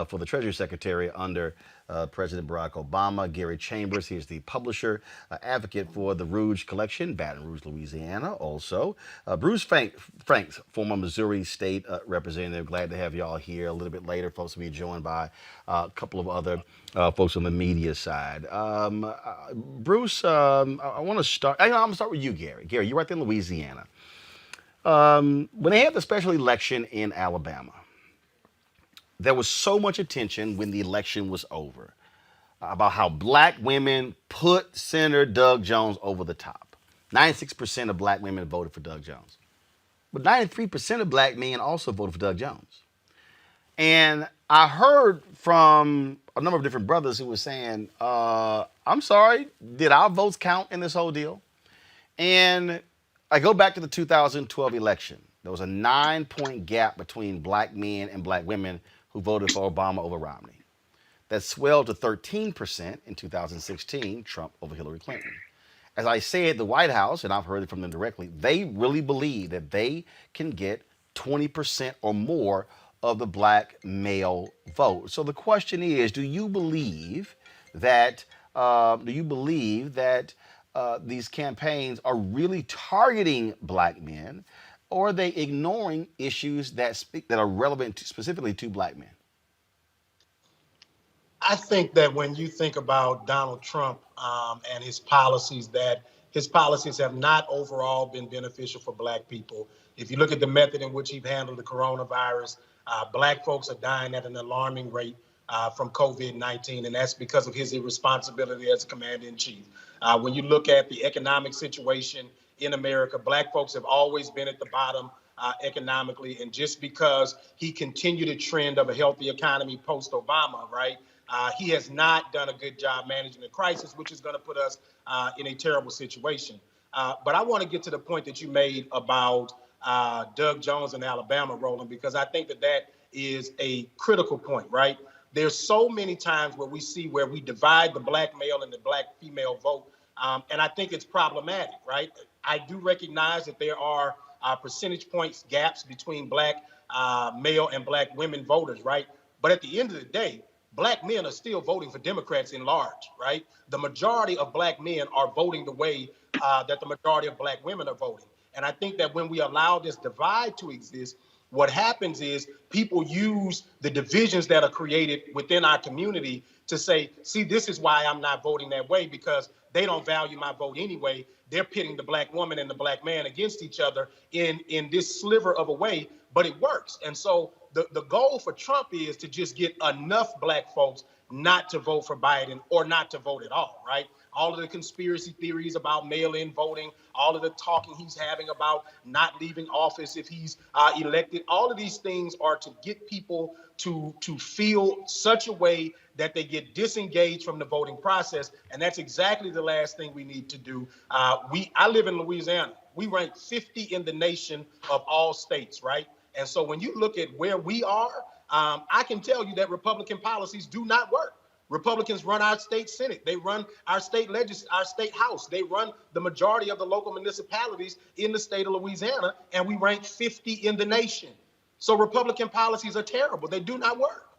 for the Treasury Secretary under President Barack Obama. Gary Chambers, he is the publisher, advocate for the Rouge Collection, Baton Rouge, Louisiana. Also, Bruce Franks, former Missouri State Representative. Glad to have y'all here. A little bit later, folks will be joined by a couple of other folks on the media side. Bruce, I want to start. I'm going to start with you, Gary. Gary, you're right there in Louisiana. When they had the special election in Alabama, there was so much attention when the election was over about how black women put Senator Doug Jones over the top. 96% of black women voted for Doug Jones. But 93% of black men also voted for Doug Jones. And I heard from a number of different brothers who were saying, I'm sorry, did our votes count in this whole deal? And I go back to the 2012 election. There was a 9-point gap between black men and black women who voted for Obama over Romney. That swelled to 13% in 2016, Trump over Hillary Clinton. As I said, the White House, and I've heard it from them directly, they really believe that they can get 20% or more of the black male vote. So the question is, do you believe that these campaigns are really targeting black men, or are they ignoring issues that are relevant specifically to black men? I think that when you think about Donald Trump and his policies, that his policies have not overall been beneficial for black people. If you look at the method in which he handled the coronavirus, black folks are dying at an alarming rate from COVID-19, and that's because of his irresponsibility as a commander-in-chief. When you look at the economic situation in America, black folks have always been at the bottom economically. And just because he continued a trend of a healthy economy post-Obama, right, he has not done a good job managing the crisis, which is going to put us in a terrible situation. But I want to get to the point that you made about Doug Jones in Alabama, Roland, because I think that that is a critical point, right? There's so many times where we see where we divide the black male and the black female vote, and I think it's problematic, right? I do recognize that there are percentage points gaps between black male and black women voters, right? But at the end of the day, black men are still voting for Democrats in large, right? The majority of black men are voting the way that the majority of black women are voting. And I think that when we allow this divide to exist, what happens is people use the divisions that are created within our community to say, see, this is why I'm not voting that way, because they don't value my vote anyway. They're pitting the black woman and the black man against each other in this sliver of a way, but it works. And so the goal for Trump is to just get enough black folks not to vote for Biden or not to vote at all, right? All of the conspiracy theories about mail-in voting, all of the talking he's having about not leaving office if he's elected, all of these things are to get people to feel such a way that they get disengaged from the voting process. And that's exactly the last thing we need to do. I live in Louisiana. We rank 50 in the nation of all states, right? And so when you look at where we are, I can tell you that Republican policies do not work. Republicans run our state Senate. They run our state our state House. They run the majority of the local municipalities in the state of Louisiana, and we rank 50 in the nation. So Republican policies are terrible. They do not work.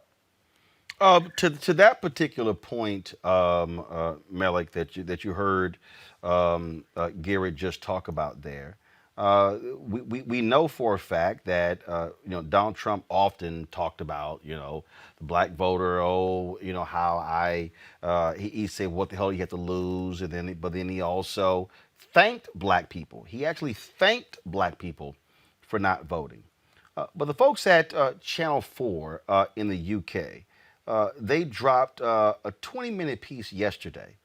To that particular point, Malik, that you heard Garrett just talk about there, we know for a fact that Donald Trump often talked about the black voter. Oh, how he said what the hell you have to lose, but then he also thanked black people. He actually thanked black people for not voting. But the folks at Channel 4 in the UK, they dropped a 20-minute piece yesterday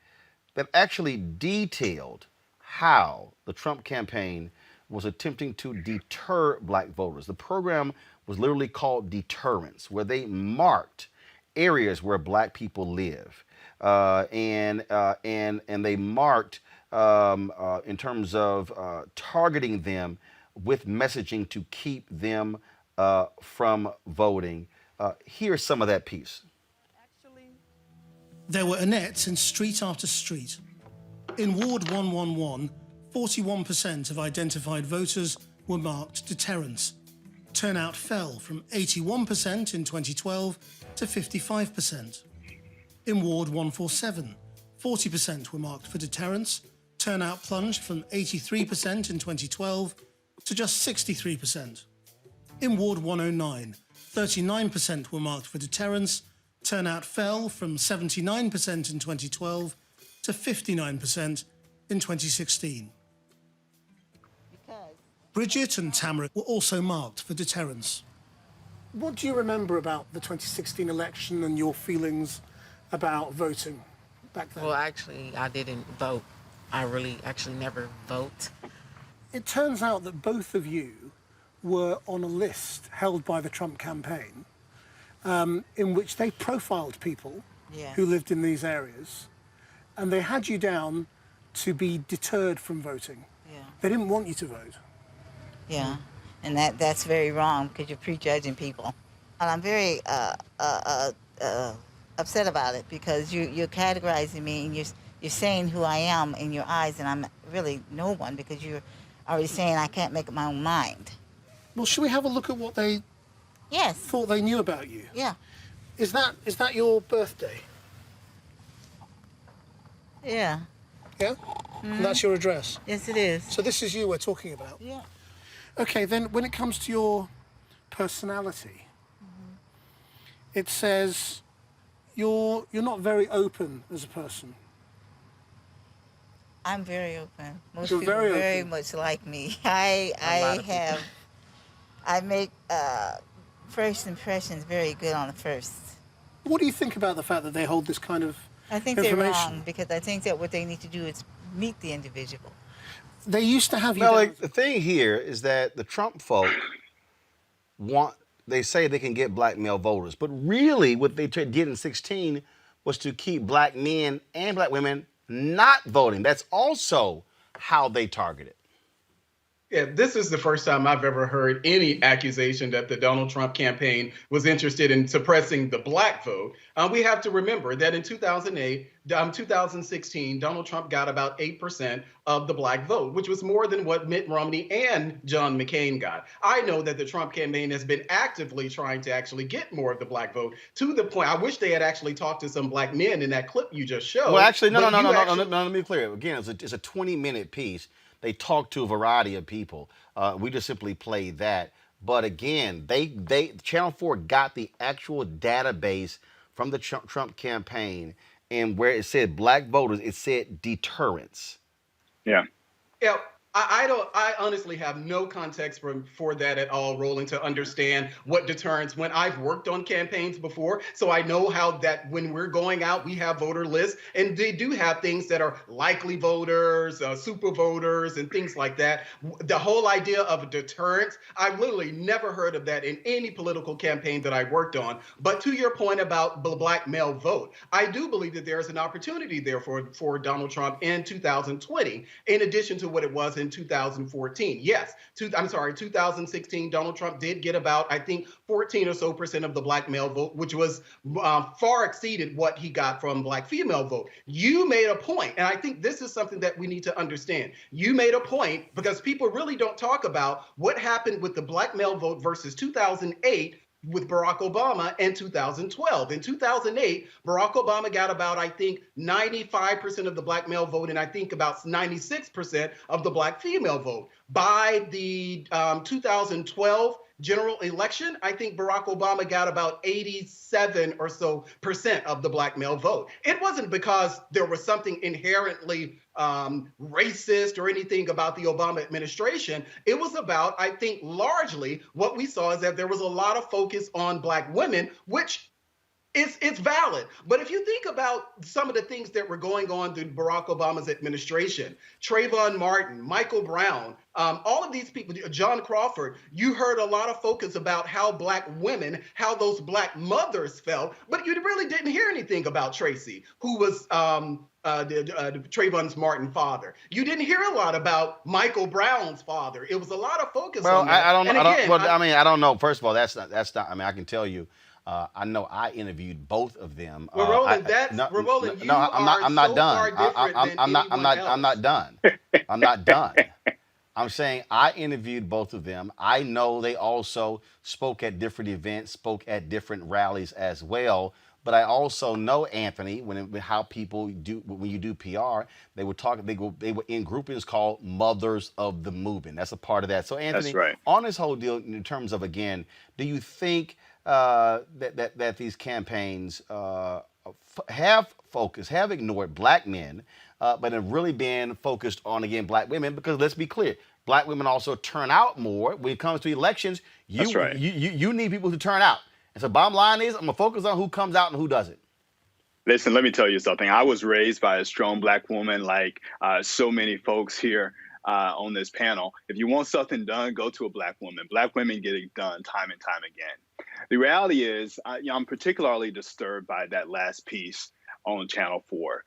that actually detailed how the Trump campaign was attempting to deter black voters. The program was literally called Deterrence, where they marked areas where black people live, and they marked in terms of targeting them with messaging to keep them from voting. Here's some of that piece. There were Annettes in street after street. In Ward 111, 41% of identified voters were marked deterrence. Turnout fell from 81% in 2012 to 55%. In Ward 147, 40% were marked for deterrence. Turnout plunged from 83% in 2012 to just 63%. In Ward 109, 39% were marked for deterrence. Turnout fell from 79% in 2012 to 59% in 2016. Bridget and Tamara were also marked for deterrence. What do you remember about the 2016 election and your feelings about voting back then? Well, actually, I didn't vote. I really actually never vote. It turns out that both of you were on a list held by the Trump campaign in which they profiled people who lived in these areas, and they had you down to be deterred from voting. Yeah. They didn't want you to vote. Yeah, and that's very wrong because you're prejudging people. And I'm very upset about it because you're categorizing me and you're saying who I am in your eyes, and I'm really no one because you're already saying I can't make up my own mind. Well, should we have a look at what they thought they knew about you? Yeah. Is that your birthday? Yeah. Yeah? Mm-hmm. And that's your address? Yes, it is. So this is you we're talking about? Yeah. Okay, then when it comes to your personality, it says you're not very open as a person. I'm very open. Most You're people very are very open. much like me. I make first impressions very good on the first. What do you think about the fact that they hold this kind of I think they're information? wrong because I think that what they need to do is meet the individual. They used to have you Well, down. like, the thing here is that the Trump folk want, they say they can get black male voters, but really what they did in 16 was to keep black men and black women not voting. That's also how they targeted. Yeah, this is the first time I've ever heard any accusation that the Donald Trump campaign was interested in suppressing the black vote. We have to remember that in 2016, Donald Trump got about 8% of the black vote, which was more than what Mitt Romney and John McCain got. I know that the Trump campaign has been actively trying to actually get more of the black vote, to the point, I wish they had actually talked to some black men in that clip you just showed. Well, actually, no, but you no, actually- let me be clear. Again, it's a 20-minute piece. They talk to a variety of people. We just simply play that. But again, they Channel 4 got the actual database from the Trump campaign, and where it said black voters, it said deterrence. Yeah. Yeah, I honestly have no context for that at all, Roland, to understand what deterrence, when I've worked on campaigns before. So I know how that when we're going out, we have voter lists, and they do have things that are likely voters, super voters, and things like that. The whole idea of a deterrence, I've literally never heard of that in any political campaign that I worked on. But to your point about the black male vote, I do believe that there is an opportunity there for Donald Trump in 2020, in addition to what it was in 2014. Yes, 2016, Donald Trump did get about, I think, 14 or so % of the black male vote, which was far exceeded what he got from black female vote. You made a point, and I think this is something that we need to understand. You made a point because people really don't talk about what happened with the black male vote versus 2008 with Barack Obama and 2012. In 2008, Barack Obama got about, I think, 95% of the black male vote, and I think about 96% of the black female vote. By the 2012 general election, I think Barack Obama got about 87 or so % of the black male vote. It wasn't because there was something inherently racist or anything about the Obama administration. It was about, I think, largely what we saw is that there was a lot of focus on black women, which it's valid. But if you think about some of the things that were going on through Barack Obama's administration, Trayvon Martin, Michael Brown, all of these people, John Crawford, you heard a lot of focus about how black women, how those black mothers felt, but you really didn't hear anything about Tracy, who was Trayvon Martin's father. You didn't hear a lot about Michael Brown's father. It was a lot of focus on that. I don't know. I don't know. First of all, that's not. I mean, I can tell you. I know I interviewed both of them. Well, Roland, I'm not done. I'm not done. I'm saying I interviewed both of them. I know they also spoke at different events, spoke at different rallies as well. But I also know, Anthony, how people do when you do PR, they would talk. They were in groupings called Mothers of the Movement. That's a part of that. So, Anthony, that's right. On this whole deal, in terms of, again, do you think that these campaigns have ignored black men, but have really been focused on, again, black women? Because let's be clear, black women also turn out more when it comes to elections. That's right. You need people to turn out. And so bottom line is, I'm going to focus on who comes out and who doesn't. Listen, let me tell you something. I was raised by a strong black woman, like so many folks here on this panel. If you want something done, go to a black woman. Black women get it done time and time again. The reality is, I'm particularly disturbed by that last piece on Channel 4,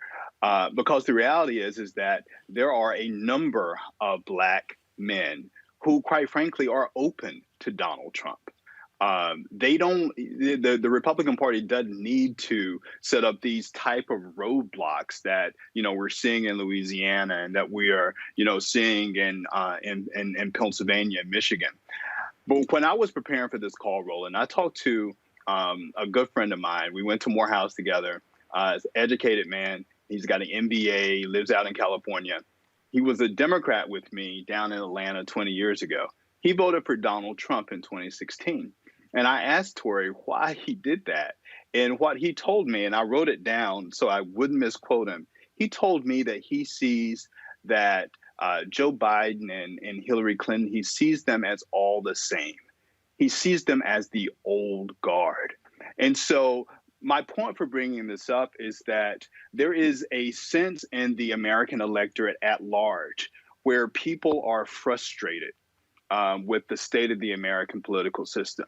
because the reality is that there are a number of black men who, quite frankly, are open to Donald Trump. The Republican Party doesn't need to set up these type of roadblocks that, we're seeing in Louisiana and that we are, seeing in Pennsylvania and Michigan. But when I was preparing for this call, Roland, I talked to a good friend of mine. We went to Morehouse together. He's an educated man. He's got an MBA, lives out in California. He was a Democrat with me down in Atlanta 20 years ago. He voted for Donald Trump in 2016. And I asked Tori why he did that. And what he told me, and I wrote it down so I wouldn't misquote him, he told me that he sees that Joe Biden and Hillary Clinton, he sees them as all the same. He sees them as the old guard. And so my point for bringing this up is that there is a sense in the American electorate at large where people are frustrated with the state of the American political system.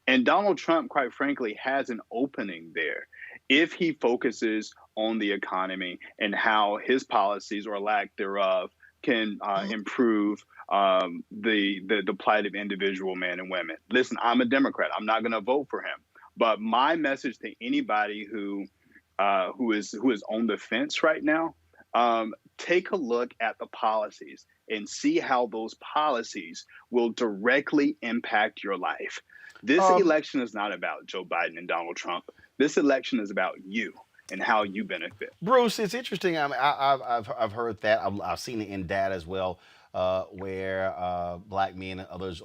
And Donald Trump, quite frankly, has an opening there if he focuses on the economy and how his policies or lack thereof can improve the plight of individual men and women. Listen, I'm a Democrat. I'm not going to vote for him. But my message to anybody who is on the fence right now, take a look at the policies and see how those policies will directly impact your life. This election is not about Joe Biden and Donald Trump. This election is about you and how you benefit. Bruce, it's interesting. I've heard that. I've seen it in data as well, where black men and others,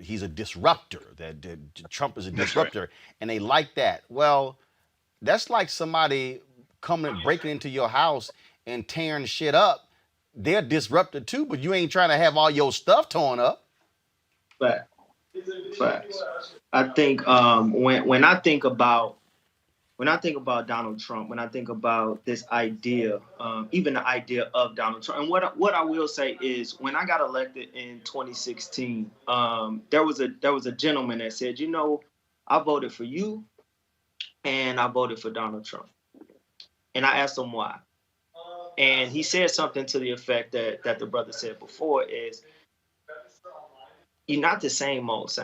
he's a disruptor. That Trump is a disruptor, and they like that. Well, that's like somebody coming and breaking into your house and tearing shit up. They're disrupted too, but you ain't trying to have all your stuff torn up. Facts. I think when I think about Donald Trump, when I think about this idea, even the idea of Donald Trump, and what I will say is, when I got elected in 2016, there was a gentleman that said, I voted for you, and I voted for Donald Trump, and I asked him why, and he said something to the effect that the brother said before is, you're not the same old.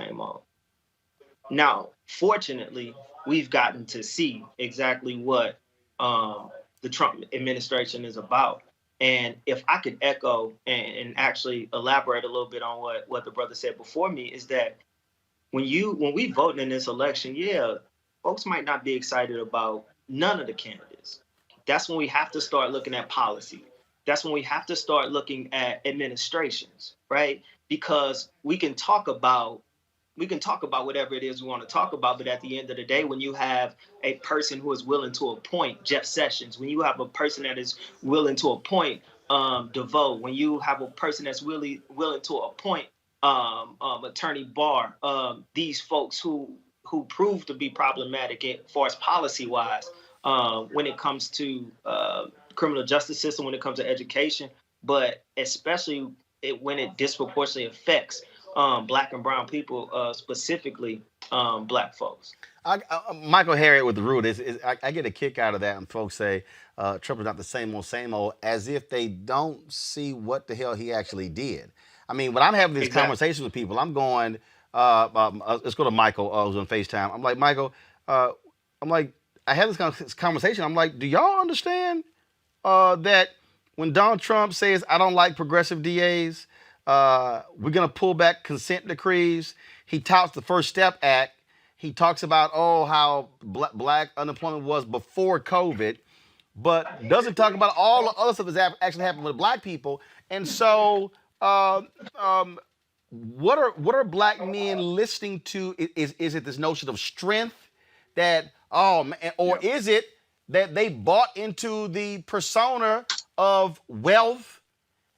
Now, fortunately, we've gotten to see exactly what the Trump administration is about. And if I could echo and actually elaborate a little bit on what the brother said before me, is that when we vote in this election, folks might not be excited about none of the candidates. That's when we have to start looking at policy. That's when we have to start looking at administrations, right? Because we can talk about whatever it is we want to talk about, but at the end of the day, when you have a person who is willing to appoint Jeff Sessions, when you have a person that is willing to appoint DeVoe, when you have a person that's really willing to appoint Attorney Barr, these folks who prove to be problematic as far as policy-wise, when it comes to criminal justice system, when it comes to education, but especially when it disproportionately affects black and brown people, specifically black folks. Michael Harriet with the root I get a kick out of that when folks say Trump is not the same old, as if they don't see what the hell he actually did. I mean, when I'm having these conversations with people, I'm going, let's go to Michael, who's on FaceTime. I'm like, Michael, I had this conversation. I'm like, do y'all understand that when Donald Trump says, I don't like progressive DAs, we're going to pull back consent decrees, he touts the First Step Act. He talks about, how black unemployment was before COVID, but doesn't talk about all the other stuff that's actually happened with black people. And so what are black men listening to? Is it this notion of strength that, or is it that they bought into the persona of wealth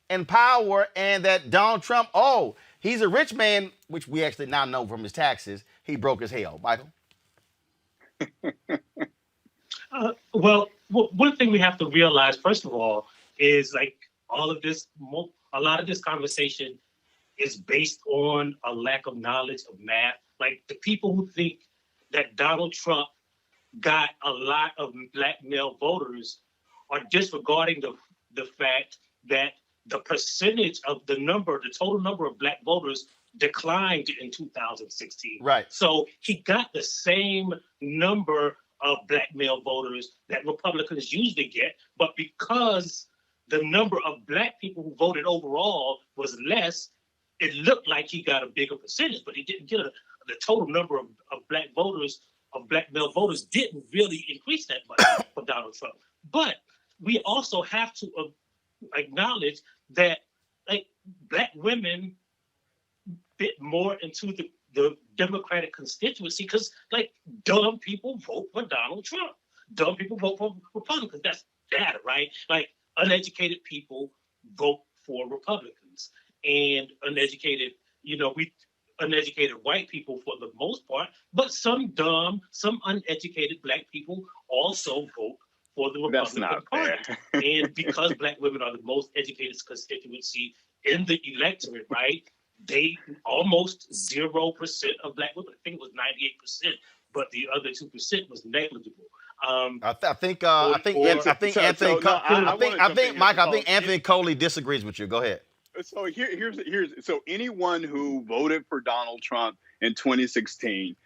and power, and that Donald Trump, he's a rich man, which we actually now know from his taxes, he broke as hell. Michael? Well, one thing we have to realize, first of all, is like all of this, a lot of this conversation is based on a lack of knowledge of math. Like the people who think that Donald Trump got a lot of black male voters are disregarding the fact that the percentage of the total number of black voters declined in 2016. Right. So he got the same number of black male voters that Republicans usually get, but because the number of black people who voted overall was less, it looked like he got a bigger percentage, but he didn't get the total number of black voters, of black male voters didn't really increase that much for Donald Trump. But we also have to acknowledge that like black women fit more into the Democratic constituency because like dumb people vote for Donald Trump. Dumb people vote for Republicans. That's data, right? Like uneducated people vote for Republicans, and uneducated white people for the most part, but some dumb, some uneducated black people also vote for the That's Republican not Party. fair. And because black women are the most educated constituency in the electorate, right? They almost 0% of black women. I think it was 98%, but the other 2% was negligible. I think Anthony. Mike. I think Anthony Coley disagrees with you. Go ahead. So here's so anyone who voted for Donald Trump in 2016,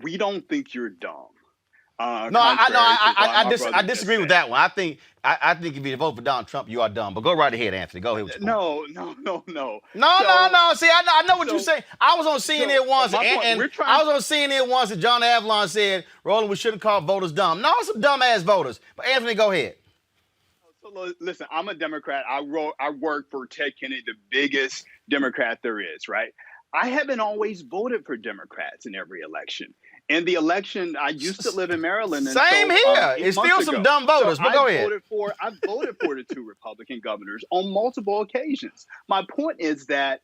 we don't think you're dumb. No, I disagree with that one. I think if you vote for Donald Trump, you are dumb. But go right ahead, Anthony. Go ahead with your point. No. No. See, I know what you're saying. I was on CNN once, and I was on CNN once, and John Avlon said, "Roland, we shouldn't call voters dumb." No, some dumbass voters. But Anthony, go ahead. So listen, I'm a Democrat. I work for Ted Kennedy, the biggest Democrat there is, right? I haven't always voted for Democrats in every election. In the election, I used to live in Maryland. And Same here. It's still some dumb voters, but go ahead. I voted for the 2 Republican governors on multiple occasions. My point is that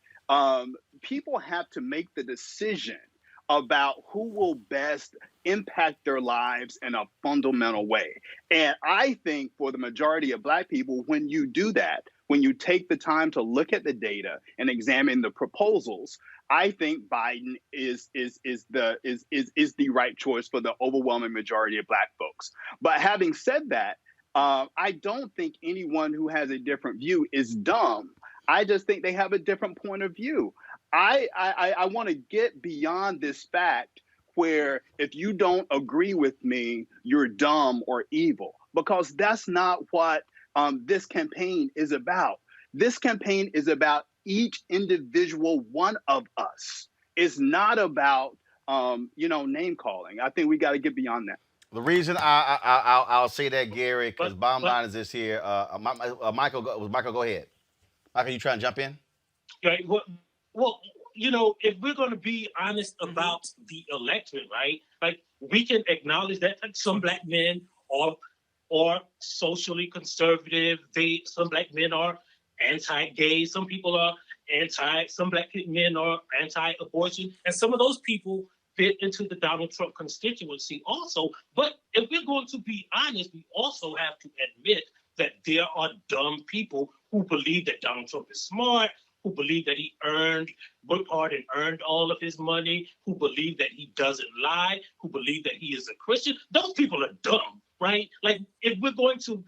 people have to make the decision about who will best impact their lives in a fundamental way. And I think for the majority of black people, when you do that, when you take the time to look at the data and examine the proposals, I think Biden is the right choice for the overwhelming majority of black folks. But having said that, I don't think anyone who has a different view is dumb. I just think they have a different point of view. I want to get beyond this fact where if you don't agree with me, you're dumb or evil, because that's not what this campaign is about. This campaign is about each individual one of us. It's not about name calling. I think we got to get beyond that. The reason I'll say that, Gary, because bottom line is this here. Michael, go ahead. Michael, you trying to jump in? Right. Well, if we're going to be honest about the electorate, right? Like, we can acknowledge that some black men are socially conservative. Some black men are anti-gay. Some people are some black men are anti-abortion. And some of those people fit into the Donald Trump constituency also. But if we're going to be honest, we also have to admit that there are dumb people who believe that Donald Trump is smart, who believe that he worked hard and earned all of his money, who believe that he doesn't lie, who believe that he is a Christian. Those people are dumb, right? Like, if we're going to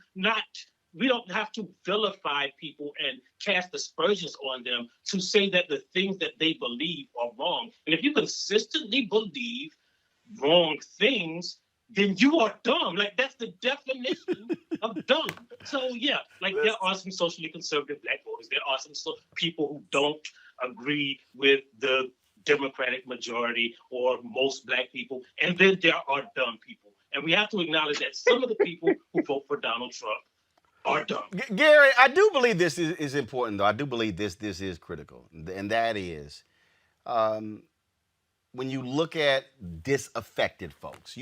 we don't have to vilify people and cast aspersions on them to say that the things that they believe are wrong. And if you consistently believe wrong things, then you are dumb. Like, that's the definition of dumb. So yeah, like, there are some socially conservative black voters. There are some people who don't agree with the Democratic majority or most black people. And then there are dumb people. And we have to acknowledge that some of the people who vote for Donald Trump are dumb. Gary, I do believe this is important, though. I do believe this is critical. And that is, when you look at disaffected folks,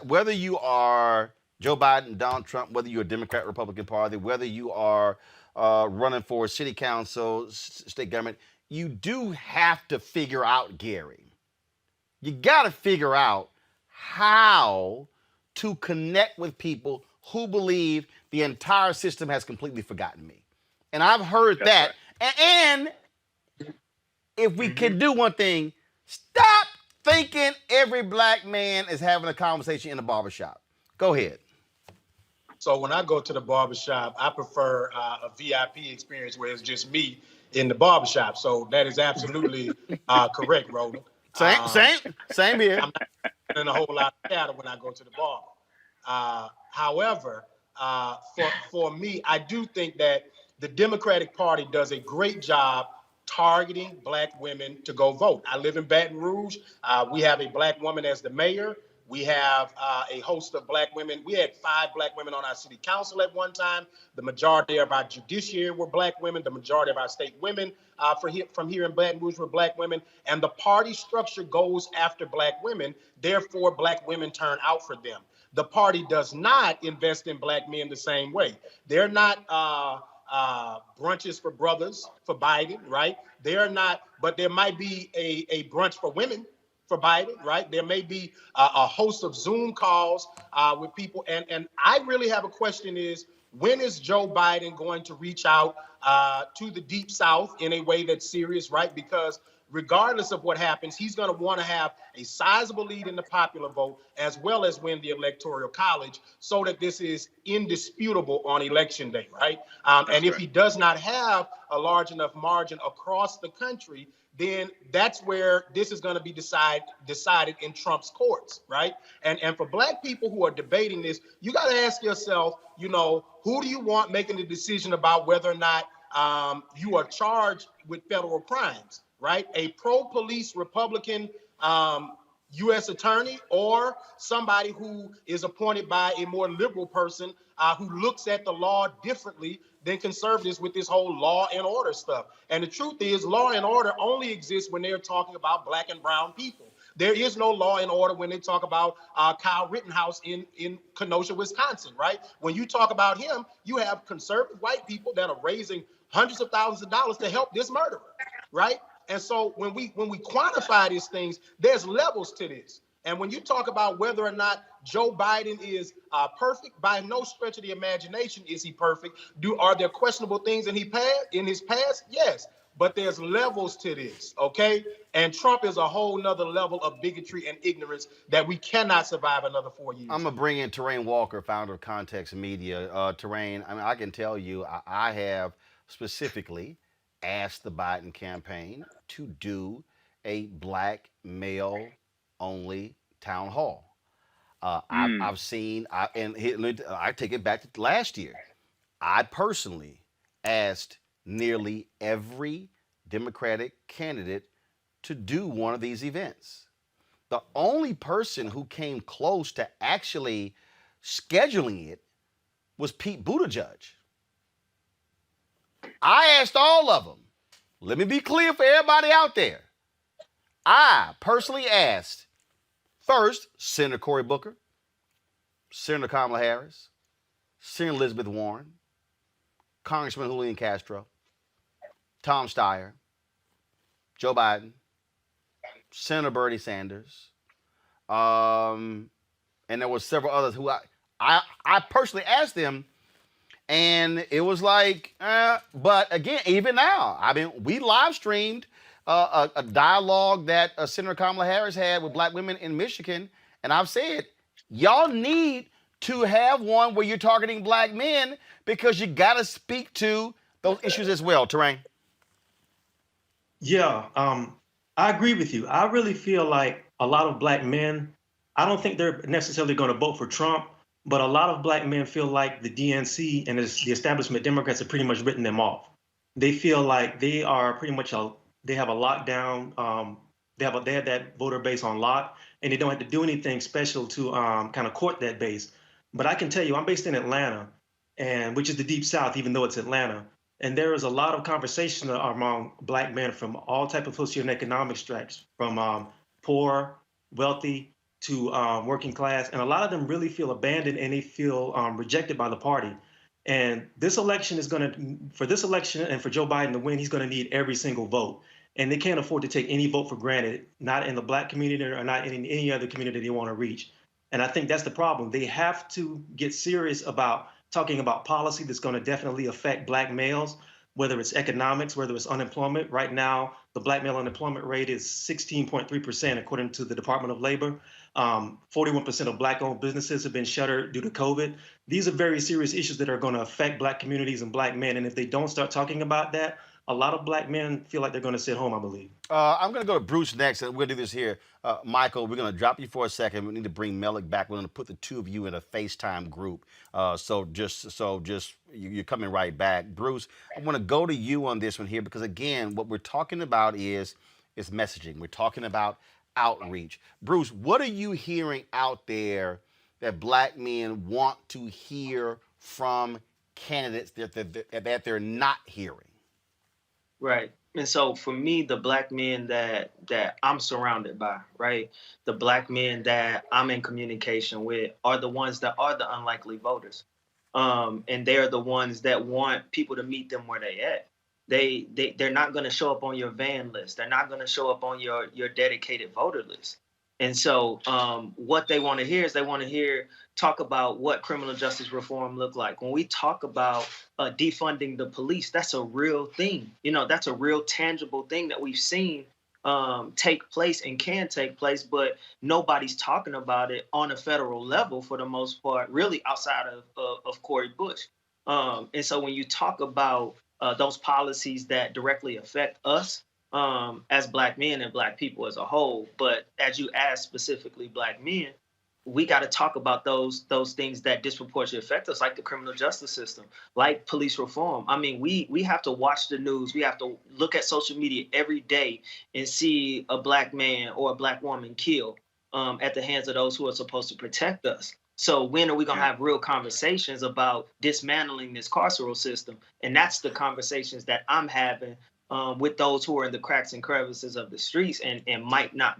whether you are Joe Biden, Donald Trump, whether you're a Democrat, Republican Party, whether you are running for city council, state government, you do have to figure out, Gary. You got to figure out how to connect with people who believe the entire system has completely forgotten me. And I've heard that. Right. And if we can do one thing, stop thinking every black man is having a conversation in a barbershop. Go ahead. So when I go to the barbershop, I prefer a VIP experience where it's just me in the barbershop. So that is absolutely correct, Roland. Same here. I'm not in a whole lot of chatter when I go to the barber. However, for me, I do think that the Democratic Party does a great job targeting black women to go vote. I live in Baton Rouge. We have a black woman as the mayor. We have a host of black women. We had 5 black women on our city council at one time. The majority of our judiciary were black women. The majority of our state women from here in Baton Rouge were black women. And the party structure goes after black women. Therefore, black women turn out for them. The party does not invest in black men the same way. They're not brunches for brothers for Biden, right? They're not, but there might be a brunch for women for Biden, right? There may be a host of Zoom calls with people. And I really have a question is, when is Joe Biden going to reach out to the Deep South in a way that's serious, right? Because regardless of what happens, he's going to want to have a sizable lead in the popular vote as well as win the Electoral College so that this is indisputable on election day, right? And if he does not have a large enough margin across the country, then that's where this is going to be decided in Trump's courts, right? And for black people who are debating this, you got to ask yourself, you know, who do you want making the decision about whether or not you are charged with federal crimes, right? A pro-police Republican U.S. attorney or somebody who is appointed by a more liberal person who looks at the law differently than conservatives with this whole law and order stuff. And the truth is, law and order only exists when they're talking about black and brown people. There is no law and order when they talk about Kyle Rittenhouse in Kenosha, Wisconsin, right? When you talk about him, you have conservative white people that are raising hundreds of thousands of dollars to help this murderer, right? And so when we quantify these things, there's levels to this. And when you talk about whether or not Joe Biden is perfect, by no stretch of the imagination is he perfect. Are there questionable things in his past? Yes. But there's levels to this, okay? And Trump is a whole nother level of bigotry and ignorance that we cannot survive another 4 years. I'm going to bring in Terrain Walker, founder of Context Media. Terrain, I mean, I can tell you, I have specifically asked the Biden campaign to do a black male-only town hall. I've seen, and I take it back to last year. I personally asked nearly every Democratic candidate to do one of these events. The only person who came close to actually scheduling it was Pete Buttigieg. I asked all of them. Let me be clear for everybody out there. I personally asked first Senator Cory Booker, Senator Kamala Harris, Senator Elizabeth Warren, Congressman Julian Castro, Tom Steyer, Joe Biden, Senator Bernie Sanders, and there were several others who I personally asked them, and it was like, but again, even now, I mean, we live streamed a dialogue that Senator Kamala Harris had with black women in Michigan, and I've said, y'all need to have one where you're targeting black men because you got to speak to those issues as well. Terrain. Yeah, I agree with you. I really feel like a lot of black men, I don't think they're necessarily going to vote for Trump, but a lot of black men feel like the DNC and the establishment Democrats have pretty much written them off. They feel like they are pretty much they have a lockdown. They have that voter base on lock, and they don't have to do anything special to kind of court that base. But I can tell you, I'm based in Atlanta, and which is the Deep South, even though it's Atlanta. And there is a lot of conversation among black men from all type of socioeconomic strata, from poor, wealthy, to working class. And a lot of them really feel abandoned and they feel rejected by the party. And this election is for this election and for Joe Biden to win, he's going to need every single vote. And they can't afford to take any vote for granted, not in the black community or not in any other community they want to reach. And I think that's the problem. They have to get serious about talking about policy that's going to definitely affect black males, whether it's economics, whether it's unemployment. Right now, the black male unemployment rate is 16.3%, according to the Department of Labor. 41% of black-owned businesses have been shuttered due to COVID. These are very serious issues that are going to affect black communities and black men. And if they don't start talking about that, a lot of black men feel like they're going to sit home, I believe. I'm going to go to Bruce next, and we're going to do this here. Michael, we're going to drop you for a second. We need to bring Melik back. We're going to put the two of you in a FaceTime group. So you're coming right back. Bruce, I want to go to you on this one here because, again, what we're talking about is messaging. We're talking about outreach. Bruce, what are you hearing out there that black men want to hear from candidates that they're not hearing? Right. And so for me, the black men that I'm surrounded by, right, the black men that I'm in communication with are the ones that are the unlikely voters. And they're the ones that want people to meet them where they at. they're not going to show up on your van list. They're not going to show up on your dedicated voter list. And so what they want to hear is talk about what criminal justice reform look like. When we talk about defunding the police, that's a real thing. You know, that's a real tangible thing that we've seen take place and can take place, but nobody's talking about it on a federal level for the most part, really outside of Cori Bush. And so when you talk about those policies that directly affect us as Black men and Black people as a whole, but as you asked specifically Black men, we got to talk about those things that disproportionately affect us, like the criminal justice system, like police reform. I mean, we have to watch the news. We have to look at social media every day and see a Black man or a Black woman killed at the hands of those who are supposed to protect us. So when are we going to have real conversations about dismantling this carceral system? And that's the conversations that I'm having with those who are in the cracks and crevices of the streets and might not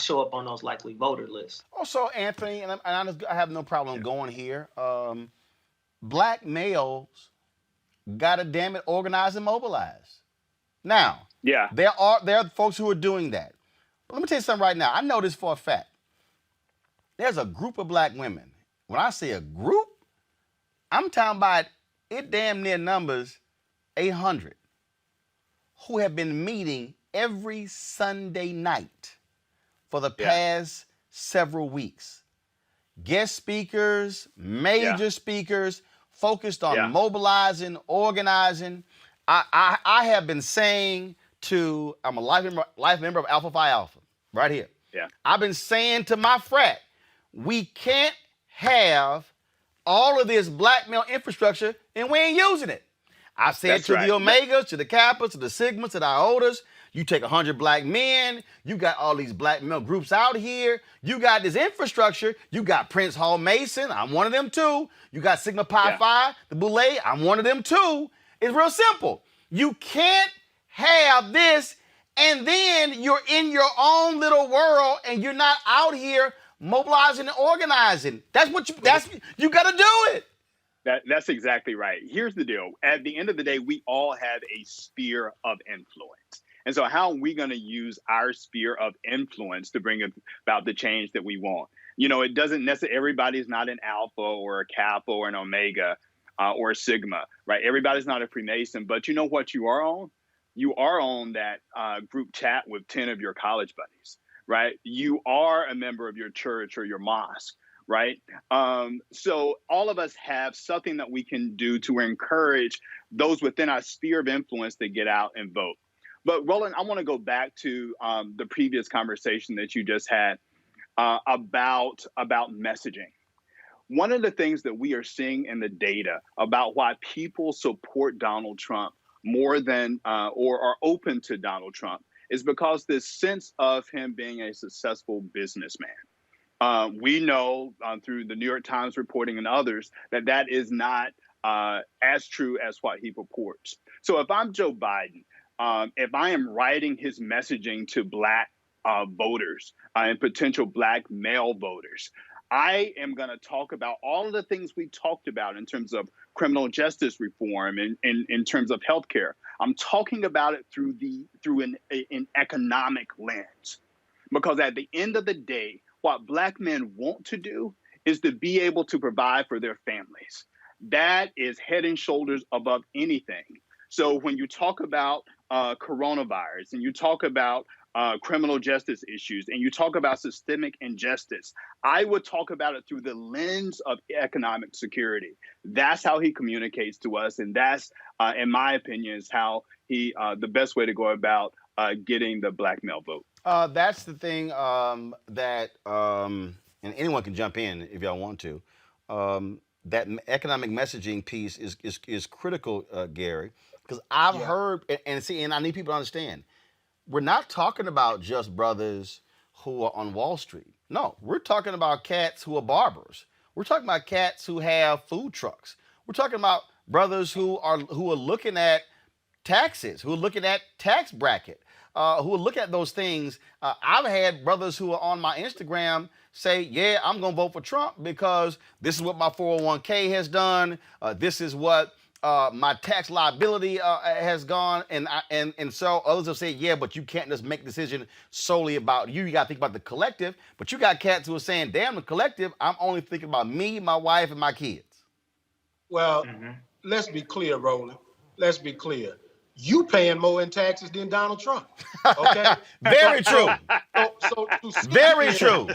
show up on those likely voter lists. Also, Anthony, and I have no problem going here. Black males gotta damn it organize and mobilize. Now, there are folks who are doing that. But let me tell you something right now. I know this for a fact. There's a group of Black women. When I say a group, I'm talking about it damn near numbers 800 who have been meeting every Sunday night for the past several weeks. Guest speakers, major speakers, focused on mobilizing, organizing. I have been saying I'm a life member of Alpha Phi Alpha, right here. Yeah. I've been saying to my frat, we can't have all of this Black male infrastructure and we ain't using it. I said to the Omegas, to the Kappas, to the Sigmas, to the Iotas, you take 100 Black men, you got all these Black male groups out here, you got this infrastructure, you got Prince Hall Mason, I'm one of them too, you got Sigma Pi Phi, the Boule, I'm one of them too. It's real simple. You can't have this and then you're in your own little world and you're not out here mobilizing and organizing. You got to do it. That's exactly right. Here's the deal. At the end of the day, we all have a sphere of influence. And so how are we going to use our sphere of influence to bring about the change that we want? You know, it doesn't necessarily, everybody's not an Alpha or a Kappa or an Omega or a Sigma, right? Everybody's not a Freemason, but you know what you are on? You are on that group chat with 10 of your college buddies, right? You are a member of your church or your mosque, right? So all of us have something that we can do to encourage those within our sphere of influence to get out and vote. But Roland, I want to go back to the previous conversation that you just had about messaging. One of the things that we are seeing in the data about why people support Donald Trump more than or are open to Donald Trump is because this sense of him being a successful businessman. We know through the New York Times reporting and others that is not as true as what he purports. So if I'm Joe Biden, if I am writing his messaging to Black voters and potential Black male voters, I am going to talk about all of the things we talked about in terms of criminal justice reform and in terms of healthcare. I'm talking about it through an economic lens, because at the end of the day, what Black men want to do is to be able to provide for their families. That is head and shoulders above anything. So when you talk about coronavirus and you talk about criminal justice issues and you talk about systemic injustice, I would talk about it through the lens of economic security. That's how he communicates to us. And that's, in my opinion, is how the best way to go about getting the Black male vote. That's the thing that, and anyone can jump in if y'all want to, that economic messaging piece is critical, Gary, because I've heard, and I need people to understand, we're not talking about just brothers who are on Wall Street. No, we're talking about cats who are barbers. We're talking about cats who have food trucks. We're talking about brothers who are looking at taxes, who are looking at tax bracket, who are looking at those things. I've had brothers who are on my Instagram say, yeah, I'm going to vote for Trump because this is what my 401k has done. This is what my tax liability has gone, and so others have said, yeah, but you can't just make a decision solely about you. You got to think about the collective. But you got cats who are saying, damn, the collective, I'm only thinking about me, my wife, and my kids. Well, let's be clear, Roland. Let's be clear. You paying more in taxes than Donald Trump. Okay? Very true. So to sit Very here true.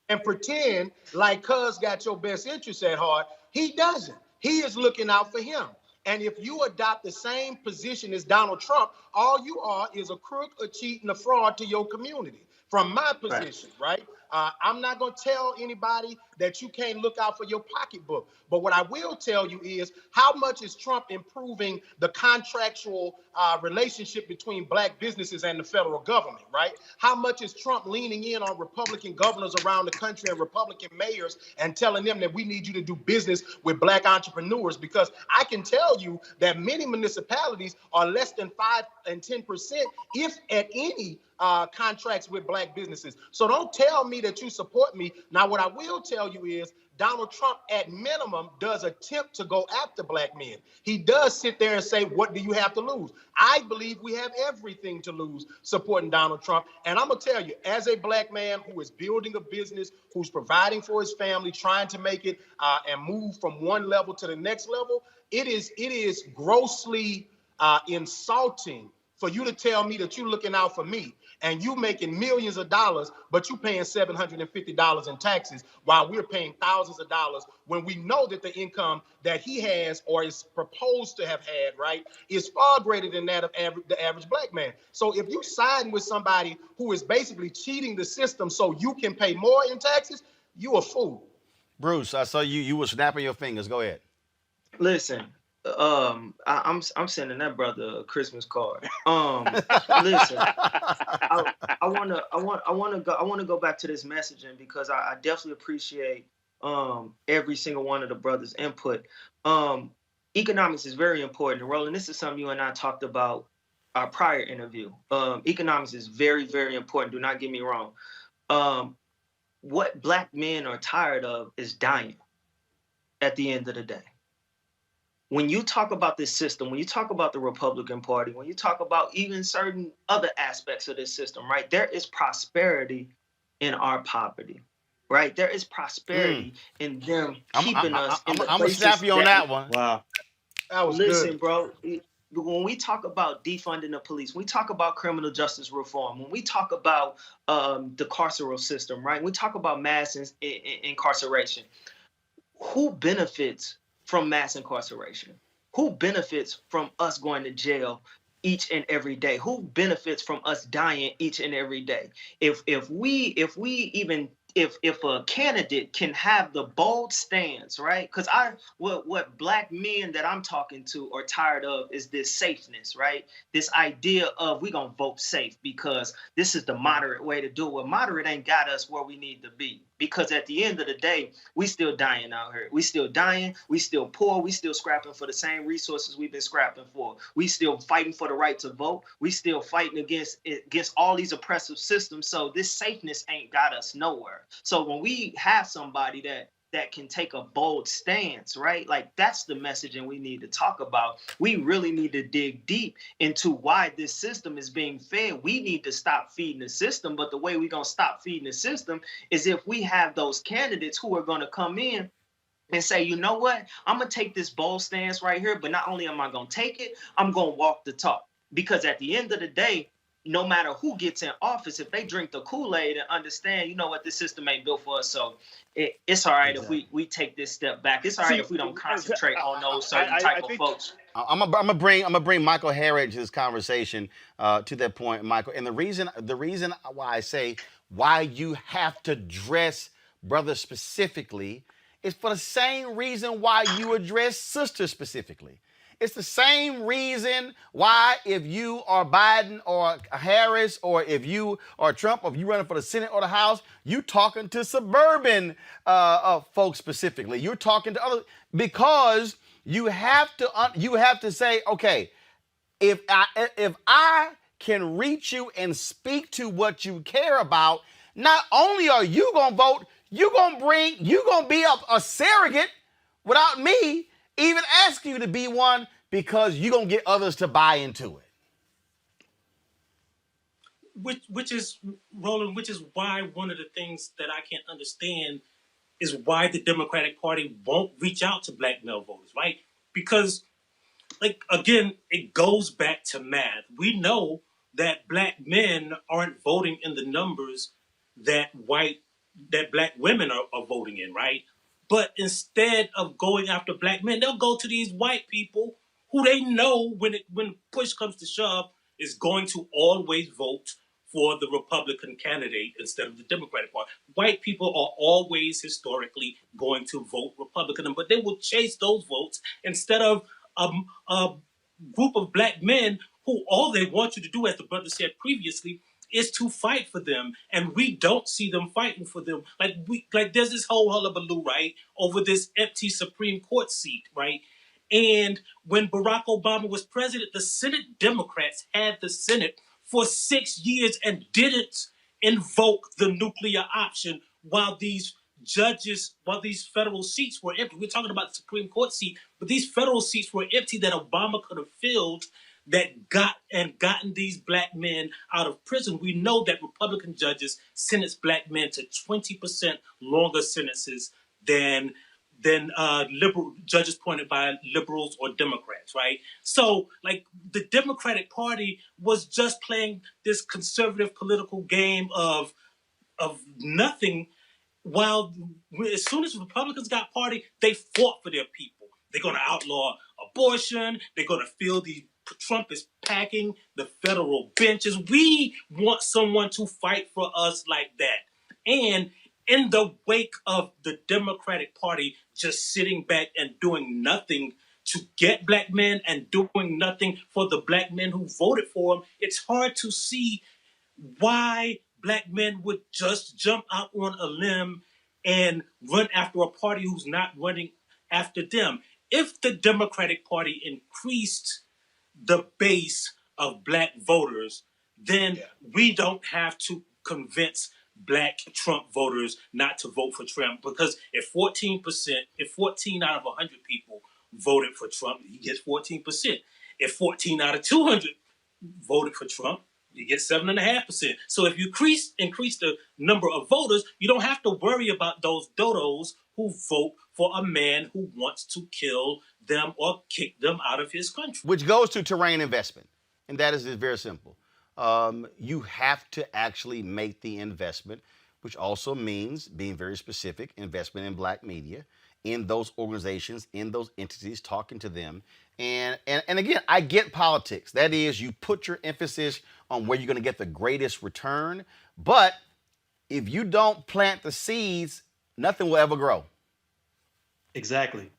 and pretend like Cuz got your best interests at heart, he doesn't. He is looking out for him. And if you adopt the same position as Donald Trump, all you are is a crook, a cheat, and a fraud to your community. From my position, right? I'm not going to tell anybody that you can't look out for your pocketbook. But what I will tell you is how much is Trump improving the contractual relationship between black businesses and the federal government, right? How much is Trump leaning in on Republican governors around the country and Republican mayors and telling them that we need you to do business with black entrepreneurs? Because I can tell you that many municipalities are less than 5 and 10%, if at any, contracts with black businesses. So don't tell me that you support me. Now, what I will tell you is Donald Trump, at minimum, does attempt to go after black men. He does sit there and say, what do you have to lose? I believe we have everything to lose supporting Donald Trump. And I'm going to tell you, as a black man who is building a business, who's providing for his family, trying to make it and move from one level to the next level, it is grossly insulting for you to tell me that you're looking out for me and you making millions of dollars, but you paying $750 in taxes while we're paying thousands of dollars when we know that the income that he has or is proposed to have had, right, is far greater than that of the average black man. So if you siding with somebody who is basically cheating the system so you can pay more in taxes, you a fool. Bruce, I saw you were snapping your fingers. Go ahead. Listen, I'm sending that brother a Christmas card. Listen, I want to go back to this messaging because I definitely appreciate every single one of the brothers' input. Economics is very important. And Roland, this is something you and I talked about our prior interview. Economics is very, very important. Do not get me wrong. What black men are tired of is dying at the end of the day. When you talk about this system, when you talk about the Republican Party, when you talk about even certain other aspects of this system, right, there is prosperity in our poverty, right? There is prosperity in them keeping us in the places. I'm going to snap you on that one. Wow. That was Listen, good. bro, when we talk about defunding the police, when we talk about criminal justice reform, when we talk about the carceral system, right, when we talk about mass incarceration, who benefits from mass incarceration? Who benefits from us going to jail each and every day? Who benefits from us dying each and every day? If a candidate can have the bold stance, right? Because what black men that I'm talking to are tired of is this safeness, right? This idea of we gonna vote safe because this is the moderate way to do it. Well, moderate ain't got us where we need to be. Because at the end of the day, we still dying out here. We still dying. We still poor. We still scrapping for the same resources we've been scrapping for. We still fighting for the right to vote. We still fighting against all these oppressive systems. So this safeness ain't got us nowhere. So when we have somebody that can take a bold stance, right? Like that's the messaging we need to talk about. We really need to dig deep into why this system is being fed. We need to stop feeding the system. But the way we're going to stop feeding the system is if we have those candidates who are going to come in and say, you know what, I'm going to take this bold stance right here. But not only am I going to take it, I'm going to walk the talk. Because at the end of the day, no matter who gets in office, if they drink the Kool-Aid and understand, you know what, this system ain't built for us. So it's all right if we take this step back. It's all right if we don't concentrate on those certain type of folks. I'm gonna bring Michael Harridge to this conversation to that point, Michael. And the reason why I say why you have to dress brothers specifically is for the same reason why you address sisters specifically. It's the same reason why if you are Biden or Harris or if you are Trump or if you running for the Senate or the House, you talking to suburban folks specifically. You're talking to other because you have to say, okay, if I can reach you and speak to what you care about, not only are you gonna vote, you're gonna be a surrogate without me even ask you to be one because you're going to get others to buy into it. Which is, Roland, which is why one of the things that I can't understand is why the Democratic Party won't reach out to black male voters, right? Because, like, again, it goes back to math. We know that black men aren't voting in the numbers that black women are voting in, right? But instead of going after black men, they'll go to these white people who they know when push comes to shove is going to always vote for the Republican candidate instead of the Democratic Party. White people are always historically going to vote Republican, but they will chase those votes instead of a group of black men who all they want you to do, as the brother said previously, is to fight for them, and we don't see them fighting for them. Like there's this whole hullabaloo, right, over this empty Supreme Court seat, right? And when Barack Obama was president, the Senate Democrats had the Senate for 6 years and didn't invoke the nuclear option while these federal seats were empty. We're talking about the Supreme Court seat, but these federal seats were empty that Obama could have filled that gotten these black men out of prison. We know that Republican judges sentence black men to 20% longer sentences than liberal judges appointed by liberals or Democrats, right? So, like, the Democratic Party was just playing this conservative political game of nothing, while as soon as Republicans got party, they fought for their people. They're going to outlaw abortion. They're going to feel Trump is packing the federal benches. We want someone to fight for us like that. And in the wake of the Democratic Party just sitting back and doing nothing to get black men and doing nothing for the black men who voted for him, it's hard to see why black men would just jump out on a limb and run after a party who's not running after them. If the Democratic Party increased the base of black voters, then we don't have to convince black Trump voters not to vote for Trump, because if 14% out of 100 people voted for Trump, he gets 14%. If 14 out of 200 voted for Trump, you get 7.5%. So if you increase the number of voters, you don't have to worry about those dodos who vote for a man who wants to kill them or kick them out of his country. Which goes to terrain investment. And that is very simple. You have to actually make the investment, which also means being very specific, investment in black media, in those organizations, in those entities, talking to them. And again, I get politics. That is, you put your emphasis on where you're going to get the greatest return. But if you don't plant the seeds, nothing will ever grow. Exactly.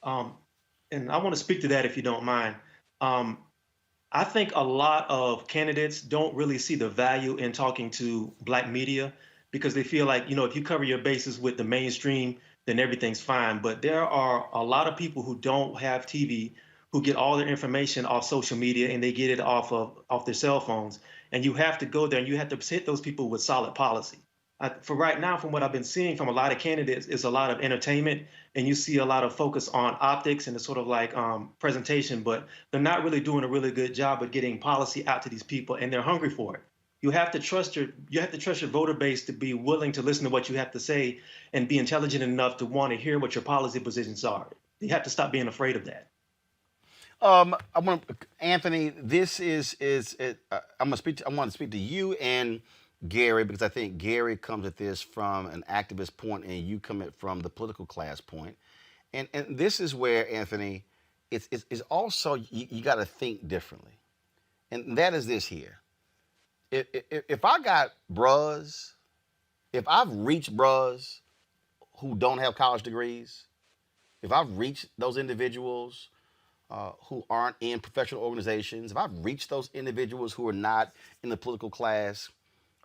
And I want to speak to that if you don't mind. I think a lot of candidates don't really see the value in talking to black media because they feel like, if you cover your bases with the mainstream, then everything's fine. But there are a lot of people who don't have TV, who get all their information off social media and they get it off their cell phones. And you have to go there and you have to hit those people with solid policy. For right now, from what I've been seeing from a lot of candidates, is a lot of entertainment, and you see a lot of focus on optics and the sort of like presentation, but they're not really doing a really good job of getting policy out to these people, and they're hungry for it. You have to trust your voter base to be willing to listen to what you have to say and be intelligent enough to want to hear what your policy positions are. You have to stop being afraid of that. Anthony, this is I want to speak to you and Gary, because I think Gary comes at this from an activist point and you come at from the political class point. And this is where, Anthony, it's also, you got to think differently. And that is this here. If I got bros, if I've reached bros who don't have college degrees, if I've reached those individuals who aren't in professional organizations, if I've reached those individuals who are not in the political class,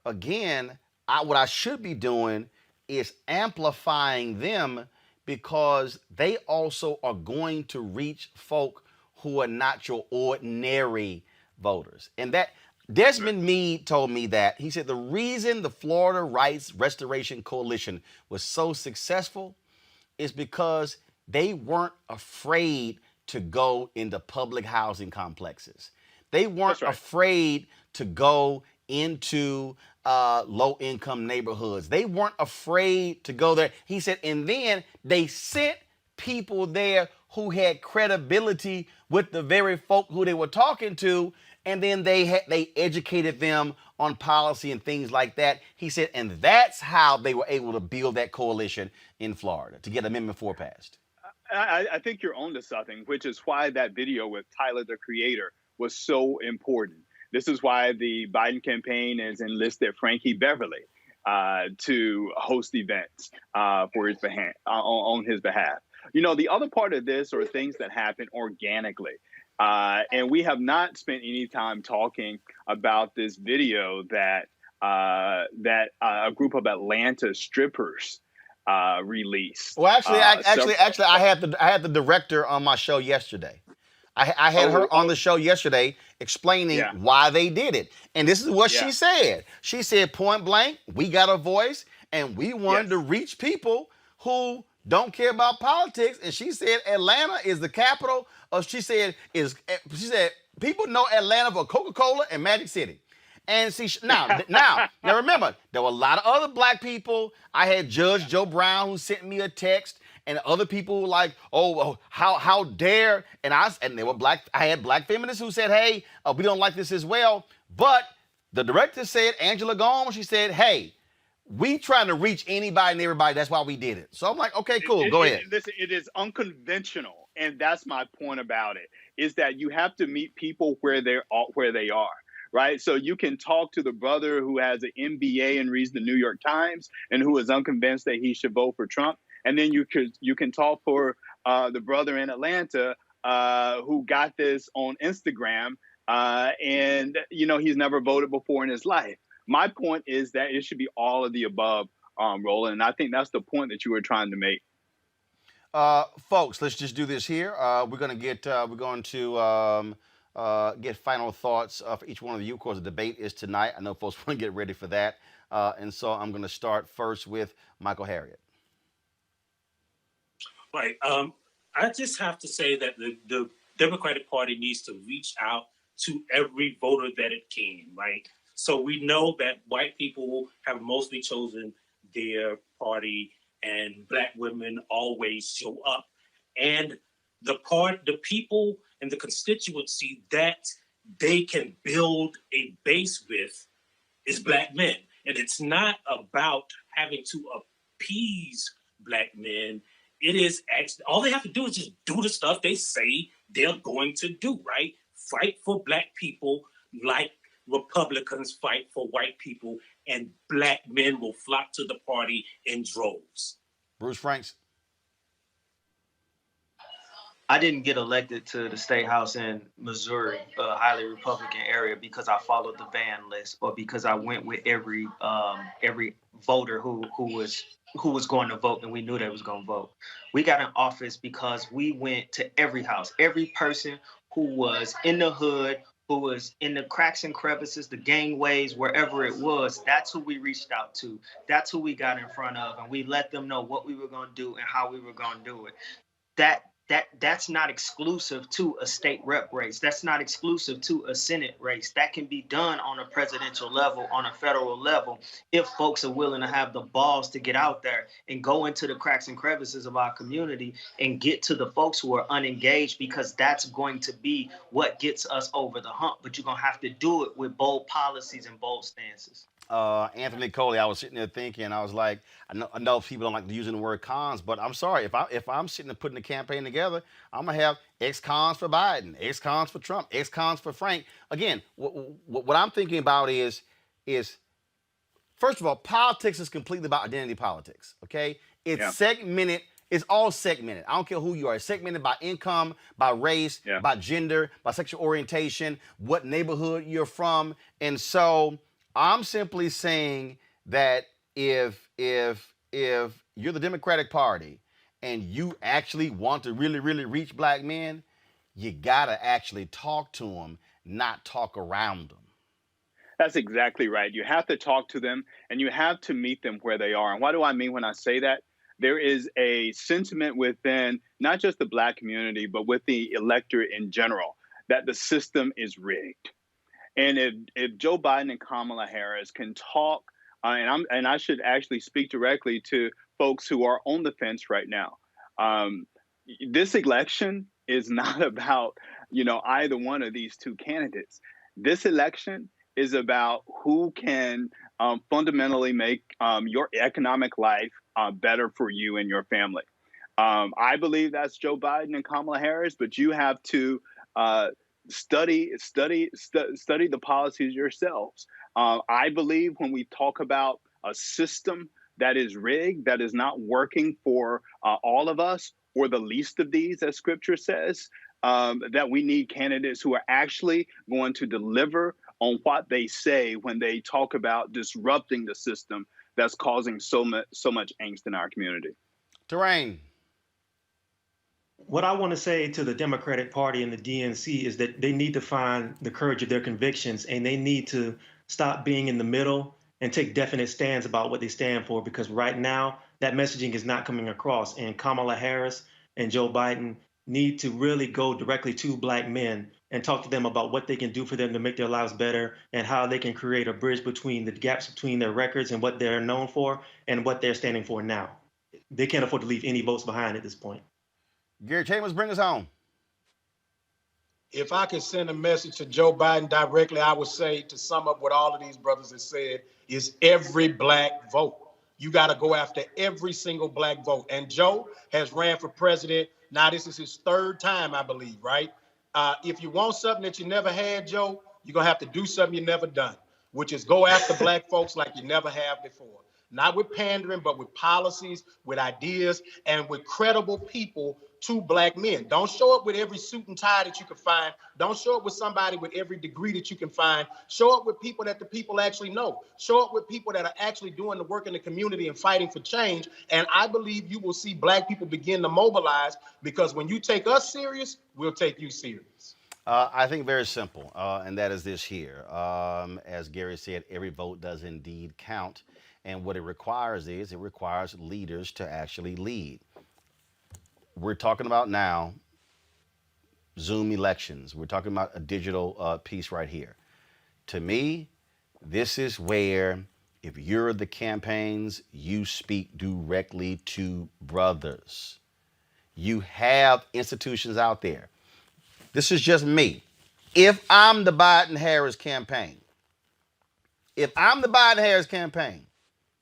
again, what I should be doing is amplifying them, because they also are going to reach folk who are not your ordinary voters. And that Desmond Meade told me that. He said the reason the Florida Rights Restoration Coalition was so successful is because they weren't afraid to go into public housing complexes. They weren't afraid to go into low-income neighborhoods. They weren't afraid to go there. He said, and then they sent people there who had credibility with the very folk who they were talking to, and then they educated them on policy and things like that. He said, and that's how they were able to build that coalition in Florida to get Amendment 4 passed. I think you're onto something, which is why that video with Tyler, the Creator, was so important. This is why the Biden campaign has enlisted Frankie Beverly to host events for his behalf, on his behalf. You know, the other part of this are things that happen organically. And we have not spent any time talking about this video that a group of Atlanta strippers released. Well, actually, I had the director on my show yesterday. I had her on the show yesterday explaining why they did it. And this is what she said. She said, point blank, we got a voice and we wanted to reach people who don't care about politics. And she said Atlanta is the capital of, she said people know Atlanta for Coca-Cola and Magic City. And see, now remember, there were a lot of other black people. I had Judge Joe Brown who sent me a text, and other people were like, "Oh, how dare!" And they were black. I had black feminists who said, "Hey, we don't like this as well." But the director said, Angela Gomes, she said, "Hey, we trying to reach anybody and everybody. That's why we did it." So I'm like, "Okay, cool, go ahead." Listen, it is unconventional, and that's my point about it. Is that you have to meet people where they are. Right. So you can talk to the brother who has an MBA and reads the New York Times and who is unconvinced that he should vote for Trump. And then you can talk for the brother in Atlanta who got this on Instagram and, you know, he's never voted before in his life. My point is that it should be all of the above, Roland. And I think that's the point that you were trying to make. Folks, let's just do this here. We're going to get final thoughts for each one of you. Of course, the debate is tonight. I know folks want to get ready for that. And so I'm going to start first with Michael Harriot. Right. I just have to say that the Democratic Party needs to reach out to every voter that it can, right? So we know that white people have mostly chosen their party and black women always show up. And the people and the constituency that they can build a base with is black men. And it's not about having to appease black men. It is actually, all they have to do is just do the stuff they say they're going to do, right? Fight for black people like Republicans fight for white people, and black men will flock to the party in droves. Bruce Franks. I didn't get elected to the state house in Missouri, a highly Republican area, because I followed the ban list or because I went with every voter who was going to vote and we knew they was going to vote. We got in office because we went to every house, every person who was in the hood, who was in the cracks and crevices, the gangways, wherever it was. That's who we reached out to. That's who we got in front of, and we let them know what we were going to do and how we were going to do it. That's not exclusive to a state rep race. That's not exclusive to a Senate race. That can be done on a presidential level, on a federal level, if folks are willing to have the balls to get out there and go into the cracks and crevices of our community and get to the folks who are unengaged, because that's going to be what gets us over the hump. But you're going to have to do it with bold policies and bold stances. Anthony Coley, I was sitting there thinking, I was like, I know people don't like using the word cons, but I'm sorry, if I'm sitting there putting the campaign together, I'm gonna have ex-cons for Biden, ex-cons for Trump, ex-cons for Frank. Again, what I'm thinking about is first of all, politics is completely about identity politics. Okay, it's segmented. It's all segmented. I don't care who you are. It's segmented by income, by race, by gender, by sexual orientation, what neighborhood you're from, and so I'm simply saying that if you're the Democratic Party and you actually want to really, really reach black men, you gotta actually talk to them, not talk around them. That's exactly right. You have to talk to them and you have to meet them where they are. And what do I mean when I say that? there is a sentiment within not just the Black community, but with the electorate in general, that the system is rigged. And if Joe Biden and Kamala Harris can talk, and I should actually speak directly to folks who are on the fence right now. This election is not about either one of these two candidates. This election is about who can fundamentally make your economic life better for you and your family. I believe that's Joe Biden and Kamala Harris, but you have to study the policies yourselves. I believe when we talk about a system that is rigged, that is not working for all of us, or the least of these, as Scripture says, that we need candidates who are actually going to deliver on what they say when they talk about disrupting the system that's causing so much angst in our community. Terrain. What I want to say to the Democratic Party and the DNC is that they need to find the courage of their convictions, and they need to stop being in the middle and take definite stands about what they stand for, because right now that messaging is not coming across. And Kamala Harris and Joe Biden need to really go directly to Black men and talk to them about what they can do for them to make their lives better, and how they can create a bridge between the gaps between their records and what they're known for and what they're standing for now. They can't afford to leave any votes behind at this point. Gary Chambers, bring us home. If I could send a message to Joe Biden directly, I would say, to sum up what all of these brothers have said, is every Black vote. You got to go after every single Black vote. And Joe has ran for president. Now, this is his third time, I believe, right? If you want something that you never had, Joe, you're going to have to do something you never done, which is go after Black folks like you never have before. Not with pandering, but with policies, with ideas, and with credible people to Black men. Don't show up with every suit and tie that you can find. Don't show up with somebody with every degree that you can find. Show up with people that the people actually know. Show up with people that are actually doing the work in the community and fighting for change. And I believe you will see Black people begin to mobilize, because when you take us serious, we'll take you serious. I think very simple, and that is this here. As Gary said, every vote does indeed count. And what it requires is, it requires leaders to actually lead. We're talking about now Zoom elections. We're talking about a digital piece right here. To me, this is where, if you're the campaigns, you speak directly to brothers. You have institutions out there. This is just me. If I'm the Biden-Harris campaign,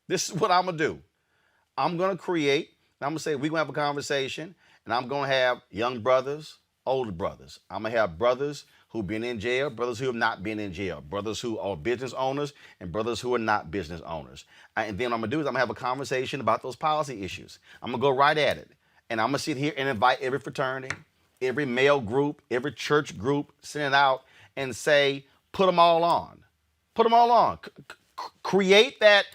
this is what I'm going to do. I'm going to create, I'm going to say, we're going to have a conversation, and I'm going to have young brothers, older brothers. I'm going to have brothers who've been in jail, brothers who have not been in jail, brothers who are business owners, and brothers who are not business owners. And then what I'm going to do is I'm going to have a conversation about those policy issues. I'm going to go right at it. And I'm going to sit here and invite every fraternity, every male group, every church group, send it out and say, put them all on. Put them all on. Create that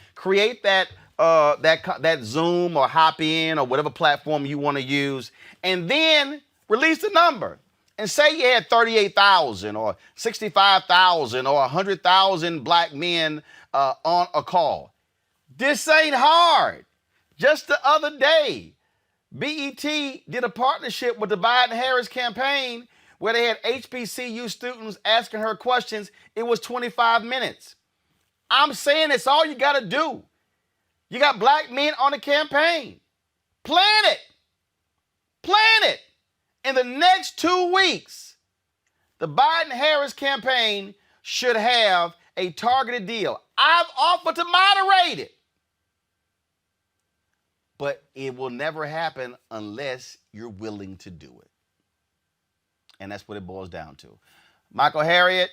Zoom or Hop In or whatever platform you want to use, and then release the number and say you had 38,000 or 65,000 or 100,000 Black men on a call. This ain't hard. Just the other day, BET did a partnership with the Biden-Harris campaign where they had HBCU students asking her questions. It was 25 minutes. I'm saying it's all you got to do. You got Black men on the campaign. Plan it. Plan it. In the next 2 weeks, the Biden-Harris campaign should have a targeted deal. I've offered to moderate it. But it will never happen unless you're willing to do it. And that's what it boils down to. Michael Harriot,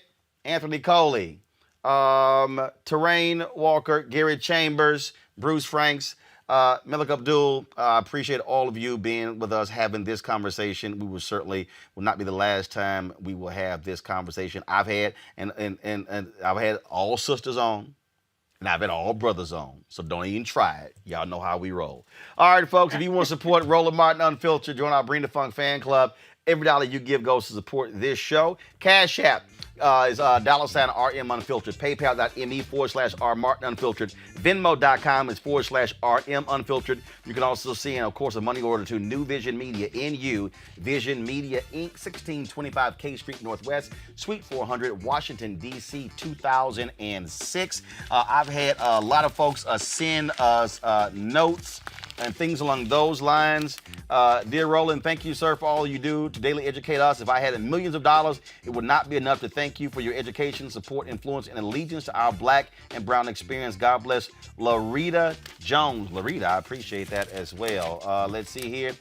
Anthony Coley, Terrain Walker, Gary Chambers, Bruce Franks, Malik Abdul, I appreciate all of you being with us, having this conversation. We will not be the last time we will have this conversation. I've had, and I've had all sisters on, and I've had all brothers on, so don't even try it. Y'all know how we roll. All right, folks, if you want to support Roland Martin Unfiltered, join our Bring the Funk fan club. Every dollar you give goes to support this show. Cash App is $RM Unfiltered. PayPal.me/R Martin Unfiltered. Venmo.com is /RM Unfiltered. You can also send, of course, a money order to New Vision Media, NU Vision Media Inc., 1625 K Street Northwest, Suite 400, Washington, D.C., 2006. I've had a lot of folks send us notes and things along those lines. Dear Roland, thank you, sir, for all you do to daily educate us. If I had millions of dollars, it would not be enough to thank you for your education, support, influence, and allegiance to our black and brown experience. God bless Larita Jones. Larita, I appreciate that as well. Let's see here.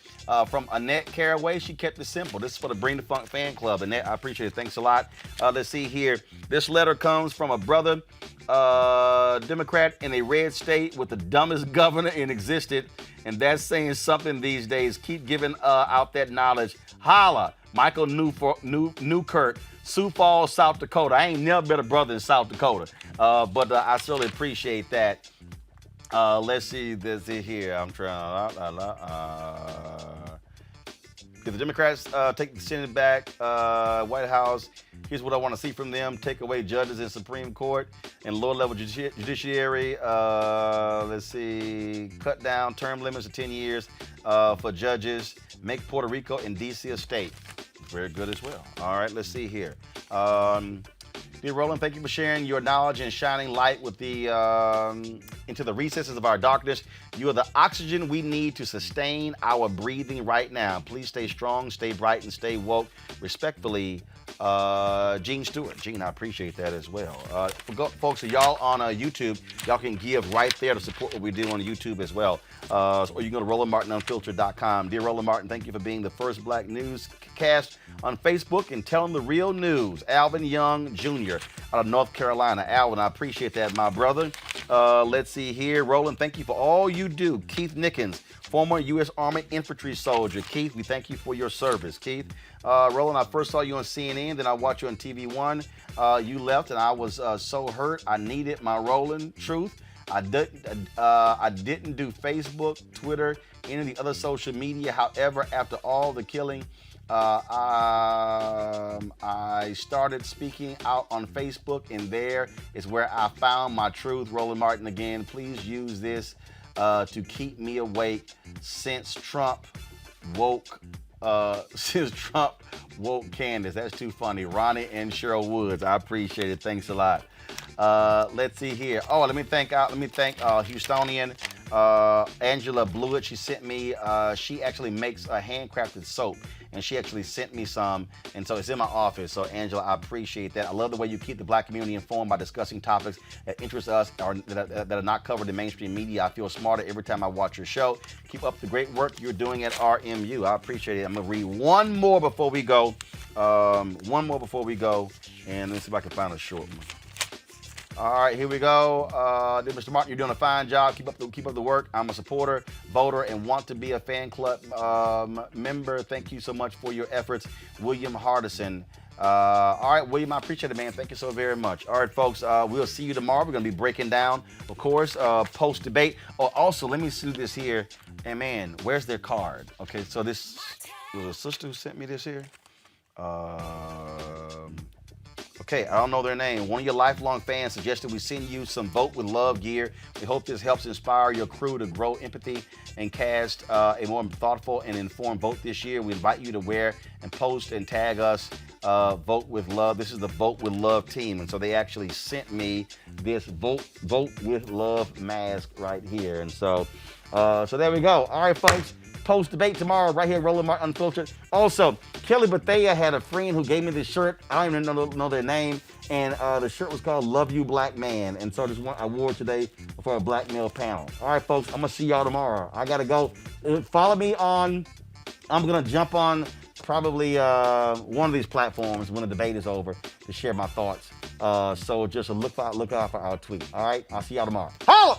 From Annette Caraway, she kept it simple. This is for the Bring the Funk fan club. Annette, I appreciate it. Thanks a lot. Let's see here. This letter comes from a brother, Democrat in a red state with the dumbest governor in existence, and that's saying something these days. Keep giving out that knowledge. Holla, Michael Newkirk, Sioux Falls, South Dakota. I ain't never been a brother in South Dakota, but I certainly appreciate that. Let's see this here. I'm trying. If the Democrats take the Senate back, White House, here's what I want to see from them. Take away judges in Supreme Court and lower-level judiciary. Let's see. Cut down term limits to 10 years for judges. Make Puerto Rico and D.C. a state. Very good as well. All right, let's see here. Dear Roland, thank you for sharing your knowledge and shining light with the into the recesses of our darkness. You are the oxygen we need to sustain our breathing right now. Please stay strong, stay bright, and stay woke. Respectfully, Gene Stewart. Gene, I appreciate that as well. Folks, y'all on YouTube, y'all can give right there to support what we do on YouTube as well. Or you can go to RolandMartinUnfiltered.com. Dear Roland Martin, thank you for being the first black newscast on Facebook and telling the real news. Alvin Young Jr. out of North Carolina. Alvin, I appreciate that, my brother. Let's see here. Roland, thank you for all you do. Keith Nickens, former U.S. Army infantry soldier. Keith, we thank you for your service. Keith, Roland, I first saw you on CNN, then I watched you on TV One. You left, and I was so hurt. I needed my Roland truth. I didn't do Facebook, Twitter, any of the other social media. However, after all the killing, I started speaking out on Facebook, and there is where I found my truth. Roland Martin again. Please use this to keep me awake since Trump woke Candace. That's too funny. Ronnie and Cheryl Woods. I appreciate it. Thanks a lot. Let's see here. Oh, let me thank Houstonian Angela Blewett. She sent me. She actually makes a handcrafted soap, and she actually sent me some, and so it's in my office. So Angela, I appreciate that. I love the way you keep the black community informed by discussing topics that interest us or that are not covered in mainstream media. I feel smarter every time I watch your show. Keep up the great work you're doing at RMU. I appreciate it. I'm gonna read one more before we go. And let's see if I can find a short one. All right, here we go. Dear Mr. Martin, you're doing a fine job. Keep up the work. I'm a supporter, voter, and want to be a fan club member. Thank you so much for your efforts. William Hardison. All right, William, I appreciate it, man. Thank you so very much. All right, folks, we'll see you tomorrow. We're going to be breaking down, of course, post-debate. Oh, also, let me see this here. And, man, where's their card? Okay, so this was a sister who sent me this here. Okay, I don't know their name. One of your lifelong fans suggested we send you some Vote with Love gear. We hope this helps inspire your crew to grow empathy and cast a more thoughtful and informed vote this year. We invite you to wear and post and tag us, Vote with Love. This is the Vote with Love team. And so they actually sent me this Vote with Love mask right here. And so there we go. All right, folks. Post-debate tomorrow right here, Roland Martin Unfiltered. Also, Kelly Bethea had a friend who gave me this shirt. I don't even know their name. And the shirt was called Love You Black Man. And so this one I wore today for a black male panel. All right, folks, I'm going to see y'all tomorrow. I got to go. Follow me on, I'm going to jump on probably one of these platforms when the debate is over to share my thoughts. So just look out for our tweet. All right, I'll see y'all tomorrow. Holla!